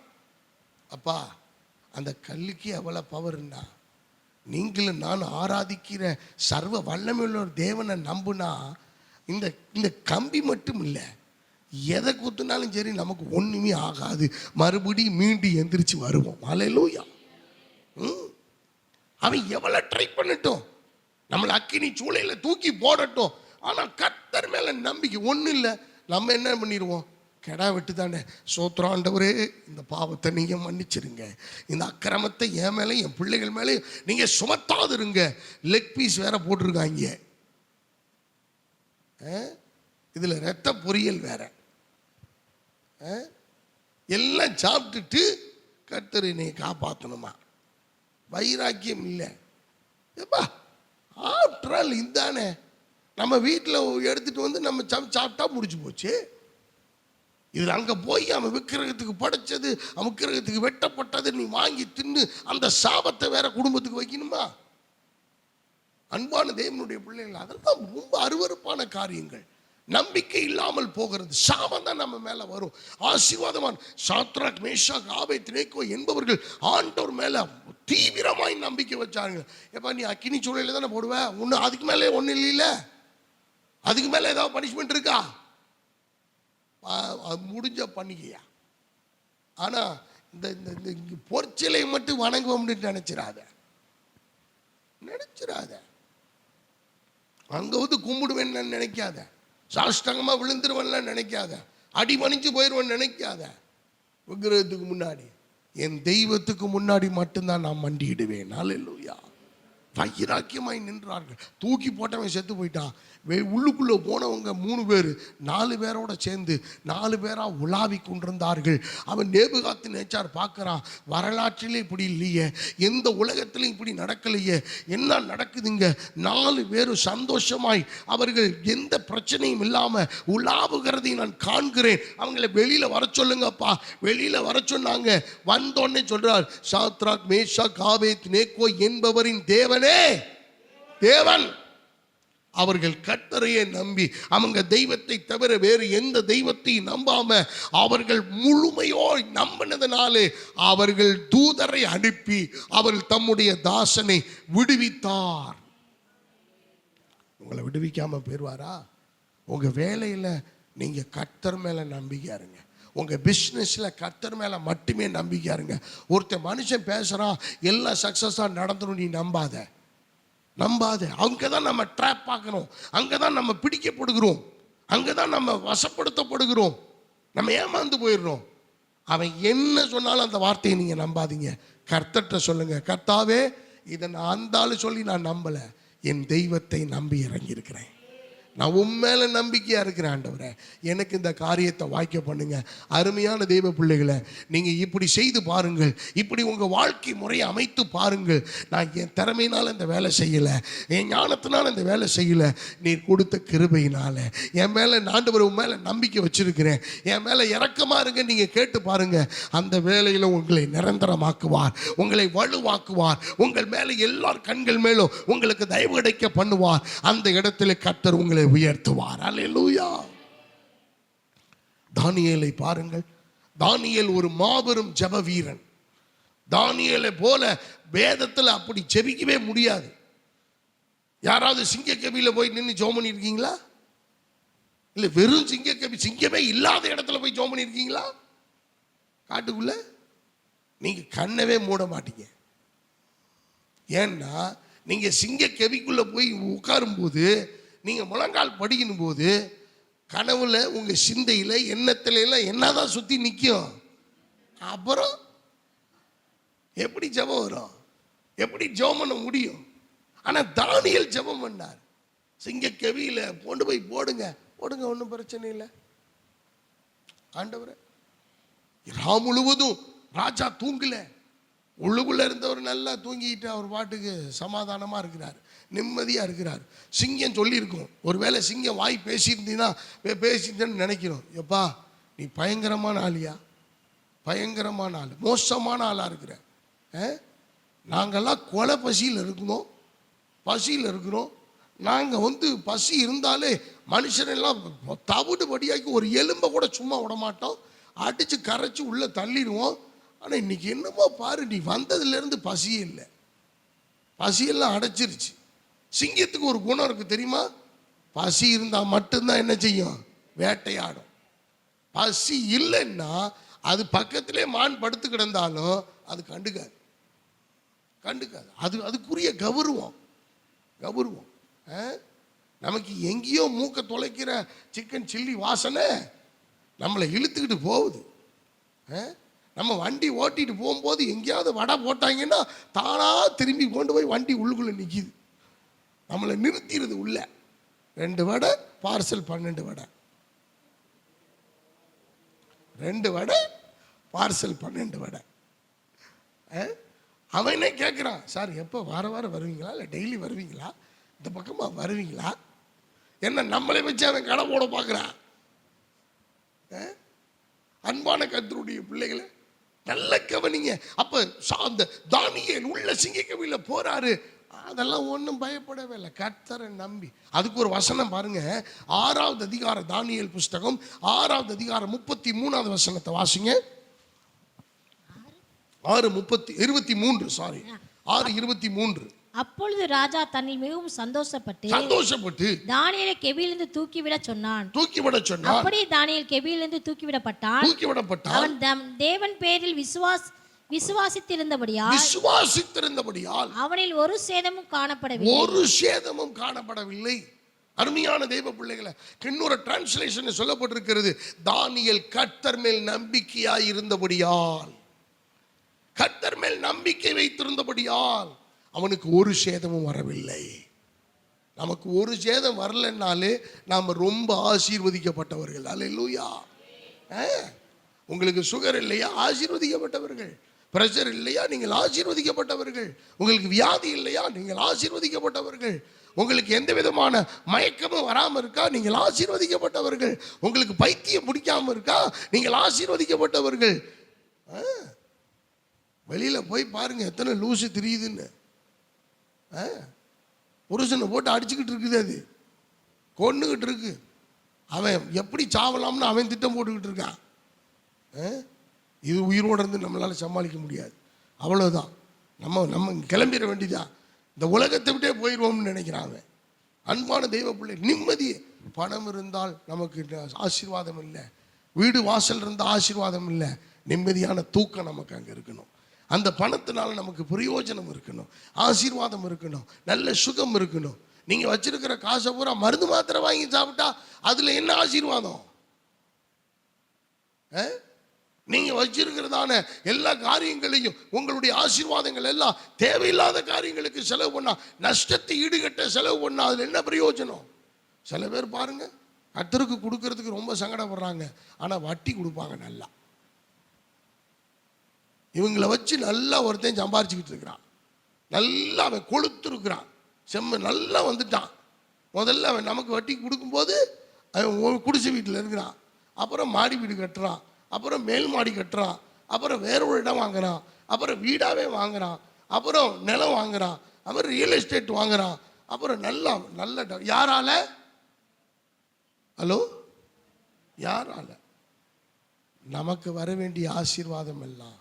அப்பா, அந்த கல்லுக்கு எவ்வளோ பவர்னா, நீங்களும் நான் ஆராதிக்கிற சர்வ வல்லமையுள்ள ஒரு தேவனை நம்புனா இந்த கம்பி மட்டும் இல்லை, எதை குத்துனாலும் சரி நமக்கு ஒன்றுமே ஆகாது. மறுபடியும் மீண்டும் எந்திரிச்சு வருவோம். அல்லேலூயா. அவன் எவ்வளோ ட்ரை பண்ணட்டும், நம்மளை அக்கினி சூளையில் தூக்கி போடட்டும், ஆனால் கர்த்தர் மேலே நம்பிக்கை ஒன்றும் இல்லை. நம்ம என்ன பண்ணிடுவோம்? கெடா வெட்டு தானே, சோத்திரம் ஆண்டவரே, இந்த பாவத்தை நீங்கள் மன்னிச்சிருங்க, இந்த அக்கிரமத்தை என் மேலே என் பிள்ளைகள் மேலே நீங்கள் சுமத்தாதுருங்க. லெக் பீஸ் வேற போட்டிருக்காங்க, இதில் ரத்த பொரியல் வேற, எல்லாம் சாப்பிட்டுட்டு கர்த்தர் என்னை காப்பாற்றணுமா? வைராக்கியம் இல்லை. ஏப்பா, ஆஃப்டர் ஆல் இந்தானே நம்ம வீட்டில் எடுத்துட்டு வந்து நம்ம சாப்பிட்டா முடிச்சு போச்சு. இதில் அங்கே போய் அவன் விக்கிரகத்துக்கு படைச்சது, அவன் விக்கிரகத்துக்கு வெட்டப்பட்டது நீ வாங்கி தின்னு அந்த சாபத்தை வேற குடும்பத்துக்கு வைக்கணுமா? அன்பான தேவனுடைய பிள்ளைகள், அதெல்லாம் ரொம்ப அருவருப்பான காரியங்கள். நம்பிக்கை இல்லாமல் போகிறது, சாபம் தான் நம்ம மேல வரும். ஆசீர்வாதமான சாத்ராக் மேஷாக் ஆபேத்நேகோ என்பவர்கள் ஆண்டவர் மேல தீவிரமாய் நம்பிக்கை வச்சாங்க. எப்ப நீ அக்கினி சூளையில தானே போடுவ, ஒன்று அதுக்கு மேலே ஒன்றும் இல்லைல்ல, அதுக்கு மேலே ஏதாவது பனிஷ்மெண்ட் இருக்கா? முடிஞ்ச பண்ணிக்கையா. ஆனா இந்த பொற்சிலையை மட்டும் வணங்குவோம்னு நினைச்சிடாத. அங்க வந்து கும்பிடுவேன்னு நினைக்காத, சாஷ்டாங்கமா விழுந்துருவேன் நினைக்காத, அடிமணிஞ்சு போயிடுவேன் நினைக்காத. விக்கிரகத்துக்கு முன்னாடி, என் தெய்வத்துக்கு முன்னாடி மட்டும்தான் நான் மண்டியிடுவேன். அல்லேலூயா. வைராக்கியமாய் நின்றார்கள். தூக்கி போட்டவன் செத்து போயிட்டான். உள்ளுக்குள்ள போனவங்க 3 பேர் 4 பேரோட சேர்ந்து 4 பேரா உலாவி கொண்டிருந்தார்கள். அவன் நேபுகாத்நேச்சார் பார்க்கறான், வரலாற்றிலே இப்படி இல்லையே, எந்த உலகத்திலும் இப்படி நடக்கலையே, என்ன நடக்குதுங்க? 4 பேரும் சந்தோஷமாய் அவர்கள் எந்த பிரச்சனையும் இல்லாம உலாவுகிறதை நான் காண்கிறேன். அவங்களை வெளியில வர சொல்லுங்கப்பா. வெளியில வர சொன்னாங்க. வந்தோடனே சொல்றார், சாத்ராக் மேஷாக் ஆபேத்நேகோ என்பவரின் தேவனே தேவன். அவர்கள் கர்த்தரையே நம்பி, அவங்க தெய்வத்தை தவிர வேறு எந்த தெய்வத்தையும் நம்பாம அவர்கள் முழுமையோடு நம்பினதனாலே அவர்கள் தூதரை அனுப்பி அவர்கள் தம்முடைய தாசனை விடுவித்தார். உங்களை விடுவிக்காம போயிருவாரா? உங்க வேலையில நீங்க கர்த்தர் மேல நம்பிக்கையா இருங்க. உங்க பிஸ்னஸ்ல கர்த்தர் மேல மட்டுமே நம்பிக்கையா இருங்க. ஒருத்தர் மனுஷன் பேசுறான் எல்லாம் சக்சஸா நடந்துடும், நீ நம்பாத. அங்கதான் நம்ம ட்ராப் பார்க்கணும், அங்கதான் நம்ம பிடிக்கப்படுகிறோம், அங்கதான் நம்ம வசப்படுத்தப்படுகிறோம், நம்ம ஏமாந்து போயிடுறோம். அவன் என்ன சொன்னாலும் அந்த வார்த்தையை நீங்க நம்பாதீங்க. கர்த்தர்ட்ட சொல்லுங்க, கர்த்தாவே இதை நான் அந்த ஆளு சொல்லி நான் நம்பல, என் தெய்வத்தை நம்பி இறங்கி இருக்கிறேன், நான் உண்மையில நம்பிக்கையா இருக்கிறேன் ஆண்டவரே, எனக்கு இந்த காரியத்தை வாய்க்க பண்ணுங்க. அருமையான தெய்வ பிள்ளைகளை, நீங்க இப்படி செய்து பாருங்கள், இப்படி உங்க வாழ்க்கை முறையை அமைத்து பாருங்கள். நான் என் திறமையினால இந்த வேலை செய்யல, என் ஞானத்தினால இந்த வேலை செய்யல, நீர் கொடுத்த கிருபையினால என் மேல ஆண்டவர் உன் மேல நம்பிக்கை வச்சிருக்கிறேன், என் மேல இரக்கமா இருங்க. நீங்க கேட்டு பாருங்க, அந்த வேலையில உங்களை நிரந்தரமாக்குவார், உங்களை வலுவாக்குவார், உங்கள் மேல எல்லார் கண்கள் மேலும் உங்களுக்கு தயவு கிடைக்க பண்ணுவார். அந்த இடத்துல கர்த்தர் உங்களை உயர்த்துவார். அல்லேலூயா. தானியேலை பாருங்கள். தானியேல் ஒரு மாபெரும் ஜெப வீரன். தானியேலை போல வேதத்தில் அப்படி ஜெபிக்கவே முடியாது. யாராவது சிங்கக்கவியில போய் நின்று ஜெபம் பண்ணிருக்கீங்களா? இல்ல வெறும் சிங்கக்கவி, சிங்கமே இல்லாத இடத்துல போய் ஜெபம் பண்ணிருக்கீங்களா? காட்டுக்குள்ள நீங்க கண்ணவே மூட மாட்டீங்க. ஏன்னா நீங்க சிங்கக்கவிக்குள்ள போய் உட்காரும் போது, நீங்க முழங்கால் படிக்கணும் போது, கனவுல உங்க சிந்தையில எண்ணத்துல எல்லாம் என்னதான் சுத்தி நிற்கும். அப்புறம் எப்படி ஜெபம் வரும்? எப்படி ஜெபம் பண்ண முடியும்? ஆனா தானியேல் ஜெபம் பண்ணார். சிங்கக்கவியில கொண்டு போய் போடுங்க, ஒன்றும் பிரச்சனை இல்லை. ஆண்டவரே, ராம் முழுவதும் ராஜா தூங்கல, உள்ளுக்குள்ள இருந்தவர் நல்லா தூங்கிட்டு அவர் பாட்டுக்கு சமாதானமா இருக்கிறார், நிம்மதியா இருக்கிறார். சிங்கம் சொல்லியிருக்கும், ஒருவேளை சிங்கம் வாய் பேசியிருந்தேன்னு நினைக்கிறோம். எப்பா நீ பயங்கரமான ஆளியா, பயங்கரமான ஆள், மோசமான ஆளா இருக்கிற. நாங்கெல்லாம் கொலை பசியில் இருக்கிறோம். நாங்கள் பசி இருந்தாலே மனுஷனெல்லாம் தவிடுபடியாக்கி ஒரு எலும்பை கூட சும்மா விட மாட்டோம், அடிச்சு கரைச்சி உள்ள தள்ளிடுவோம். ஆனால் இன்னைக்கு என்னமோ பாரு, நீ வந்ததுலேருந்து பசியே இல்லை, பசியெல்லாம் அடைச்சிருச்சு. சிங்கத்துக்கு ஒரு குணம் இருக்கு தெரியுமா? பசி இருந்தால் மட்டும்தான் என்ன செய்யும்? வேட்டையாடும். பசி இல்லைன்னா அது பக்கத்திலே மான் படுத்து கிடந்தாலும் அது கண்டுக்காது. அதுக்குரிய கௌரவம். நமக்கு எங்கேயோ மூக்க தொலைக்கிற சிக்கன் சில்லி வாசனை நம்மளை இழுத்துக்கிட்டு போகுது. நம்ம வண்டி ஓட்டிட்டு போகும்போது எங்கேயாவது வடை போட்டாங்கன்னா தானா திரும்பி கொண்டு போய் வண்டி உள்ளுக்குள்ள நிற்கிது, நம்மளை நிறுத்திடுது. உள்ள 2 வடை பார்சல் 12 வடை, 2 வடை பார்சல் 12 வடை. அவனே கேட்குறான், சார் எப்போ வார வாரம் வருவீங்களா, இல்லை டெய்லி வருவீங்களா, இந்த பக்கமாக வருவீங்களா, என்ன நம்மளை வச்சு அவன் கடை போட பார்க்குறான். அன்பான கர்த்தருடைய பிள்ளைகளை நல்ல கவனிங்க. அப்ப அந்த தானியேல் உள்ள சிங்கக்கவியில போறாரு. அதெல்லாம் ஒன்றும் பயப்படவே இல்லை, கர்த்தரை நம்பி. அதுக்கு ஒரு வசனம் பாருங்க, 6வது அதிகாரம், தானியேல் புஸ்தகம் 6வது அதிகாரம் 33வது வசனத்தை வாசிங்க. 6:23. அப்பொழுது ராஜா தன்னில் மிகவும் சந்தோஷப்பட்டு தானியேலை கெபியிலிருந்து தூக்கிவிட சொன்னான். அப்படியே தானியேல் கெபியிலிருந்து தூக்கிவிடப்பட்டான். அவன் தேவன் பேரில் விசுவாசித்திருந்தபடியால் அவனில் ஒரு சேதமும் காணப்படவில்லை. அருமையான தெய்வ பிள்ளைகளை, இன்னொரு டிரான்ஸ்லேஷன் சொல்லப்பட்டிருக்கிறது, தானியேல் கர்த்தர் மேல் நம்பிக்கையாய் இருந்தபடியால், கர்த்தர் மேல் நம்பிக்கை வைத்திருந்தபடியால் அவனுக்கு ஒரு சேதமும் வரவில்லை. நமக்கு ஒரு சேதம் வரலன்னாலே நாம் ரொம்ப ஆசீர்வதிக்கப்பட்டவர்கள். அல்லேலூயா. உங்களுக்கு சுகர் இல்லையா? ஆசீர்வதிக்கப்பட்டவர்கள். பிரஷர் இல்லையா? நீங்கள் ஆசீர்வதிக்கப்பட்டவர்கள். உங்களுக்கு வியாதி இல்லையா? நீங்கள் ஆசீர்வதிக்கப்பட்டவர்கள். உங்களுக்கு எந்த விதமான மயக்கமும் வராமல் இருக்கா? நீங்கள் ஆசீர்வதிக்கப்பட்டவர்கள். உங்களுக்கு பைத்தியம் பிடிக்காம இருக்கா? நீங்கள் ஆசீர்வதிக்கப்பட்டவர்கள். வெளியில போய் பாருங்க எத்தனை லூசு தெரியுதுன்னு. புருஷனை போட்டு அடிச்சுக்கிட்டு இருக்குது, அது கொண்டுகிட்டு இருக்கு. அவன் எப்படி சாவலாம்னு அவன் திட்டம் போட்டுக்கிட்டு இருக்கான். இது உயிரோடு இருந்து நம்மளால் சமாளிக்க முடியாது. அவ்வளோதான், நம்ம கிளம்பிட வேண்டியதான். இந்த உலகத்தை விட்டே போயிடுவோம்னு நினைக்கிறாங்க. அன்பான தெய்வ பிள்ளை, நிம்மதி. பணம் இருந்தால் நமக்கு ஆசீர்வாதம் இல்லை, வீடு வாசல் இருந்தால் ஆசீர்வாதம் இல்லை, நிம்மதியான தூக்கம் நமக்கு அங்கே இருக்கணும். அந்த பணத்தினால நமக்கு பிரயோஜனம் இருக்கணும், ஆசீர்வாதம் இருக்கணும், நல்ல சுகம் இருக்கணும். நீங்கள் வச்சிருக்கிற காசை பூரா மருந்து மாத்திரை வாங்கி சாப்பிட்டா அதில் என்ன ஆசீர்வாதம்? நீங்க வச்சிருக்கிறதான எல்லா காரியங்களையும், உங்களுடைய ஆசீர்வாதங்கள் எல்லாம் தேவையில்லாத காரியங்களுக்கு செலவு பண்ணா, நஷ்டத்தை ஈடுகட்ட செலவு பண்ணா அதுல என்ன பிரயோஜனம்? சில பேர் பாருங்க, கர்த்தருக்கு கொடுக்கறதுக்கு ரொம்ப சங்கடப்படுறாங்க, ஆனா வட்டி கொடுப்பாங்க நல்லா. இவங்களை வச்சு நல்லா ஒருத்தன் சம்பாரிச்சுக்கிட்டு இருக்கிறான். நல்லா அவன் கொளுத்துருக்கிறான், செம்ம நல்லா வந்துட்டான். முதல்ல அவன் நமக்கு வட்டி கொடுக்கும்போது அவன் குடிசை வீட்டில் இருக்கிறான், அப்புறம் மாடி வீடு கட்டுறான், அப்புறம் மேல் மாடி கட்டுறான், அப்புறம் வேற ஒரு இடம் வாங்குறான், அப்புறம் வீடாவே வாங்குறான், அப்புறம் நிலம் வாங்குறான், அப்புறம் ரியல் எஸ்டேட் வாங்குறான், அப்புறம் நல்ல யாரால? ஹலோ, யாரால? நமக்கு வர வேண்டிய ஆசீர்வாதம் எல்லாம்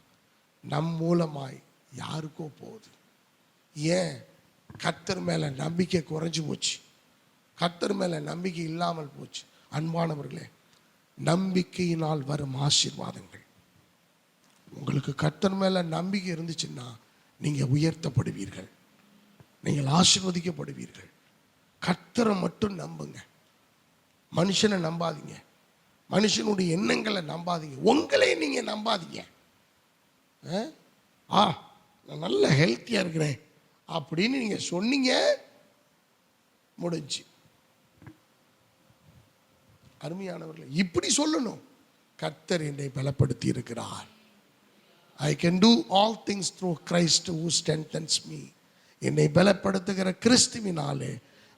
நம் மூலமாய் யாருக்கோ போகுது. ஏன்? கர்த்தர் மேல நம்பிக்கை குறைஞ்சு போச்சு, கர்த்தர் மேல நம்பிக்கை இல்லாமல் போச்சு. அன்பானவர்களே, நம்பிக்கையினால் வரும் ஆசீர்வாதங்கள், உங்களுக்கு கர்த்தர் மேல நம்பிக்கை இருந்துச்சுன்னா நீங்க உயர்த்தப்படுவீர்கள், நீங்கள் ஆசீர்வதிக்கப்படுவீர்கள். கர்த்தரை மட்டும் நம்புங்க, மனுஷனை நம்பாதீங்க, மனுஷனுடைய எண்ணங்களை நம்பாதீங்க, உங்களே நீங்க நம்பாதீங்க. நான் நல்ல ஹெல்த்தியா இருக்கிறேன் அப்படின்னு நீங்க சொன்னீங்க, முடிஞ்சு. அருமையானவர்களே, இப்படி சொல்லணும், கர்த்தர் என்னை பலப்படுத்தி இருக்கிறார். I can do all things through Christ who strengthens me. என்னை பலப்படுத்துகிற கிறிஸ்துவினாலே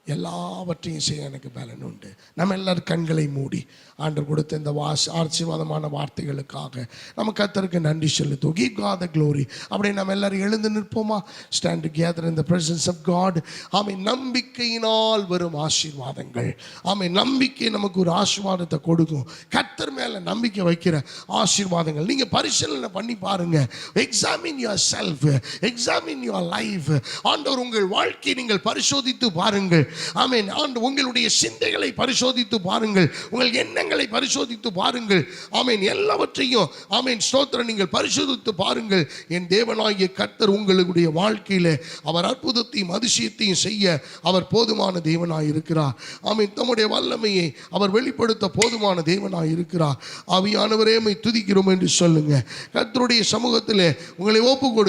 எல்லாவற்றையும் செய்ய எனக்கு பலன் உண்டு. நம்ம எல்லாரும் கண்களை மூடி ஆண்டவர் கொடுத்த இந்த ஆசீர்வாதமான வார்த்தைகளுக்காக நம்ம கர்த்தருக்கு நன்றி செலுத்துவோம். Give God the glory. அப்படி நம்ம எல்லாரும் எழுந்து நிற்போமா? Stand together in the presence of God. ஆமென். நம்பிக்கையினால் வரும் ஆசீர்வாதங்கள். ஆமென். நம்பிக்கை நமக்கு ஒரு ஆசீர்வாதத்தை கொடுக்கும். கர்த்தர் மேல நம்பிக்கை வைக்கிற ஆசீர்வாதங்கள் நீங்க பரிசீலனை பண்ணி பாருங்க. Examine yourself, examine your life. ஆண்டவர் உங்கள் வாழ்க்கையை நீங்கள் பரிசோதித்து பாருங்கள். ஆமென். உங்களுடைய சிந்தைகளை பரிசோதித்து பாருங்கள், உங்கள் எண்ணங்களை பரிசோதித்து பாருங்கள். ஆமென். எல்லாவற்றையும் ஆமென் ஸ்தோத்திரம் நீங்கள் பரிசோதித்து பாருங்கள். என் தேவனாகிய கர்த்தர் உங்களுடைய வாழ்க்கையில அவர் அற்புதத்தையும் அதிசயத்தையும் செய்ய அவர் போதுமான தேவனாய் இருக்கிறார். ஆமென். தம்முடைய வல்லமையை அவர் வெளிப்படுத்த போதுமான தேவனாய் இருக்கிறார். ஆவியானவரே உம்மை துதிக்கிறோம் என்று சொல்லுங்க. கர்த்தருடைய சமூகத்திலே உங்களை ஒப்புக்கொடு.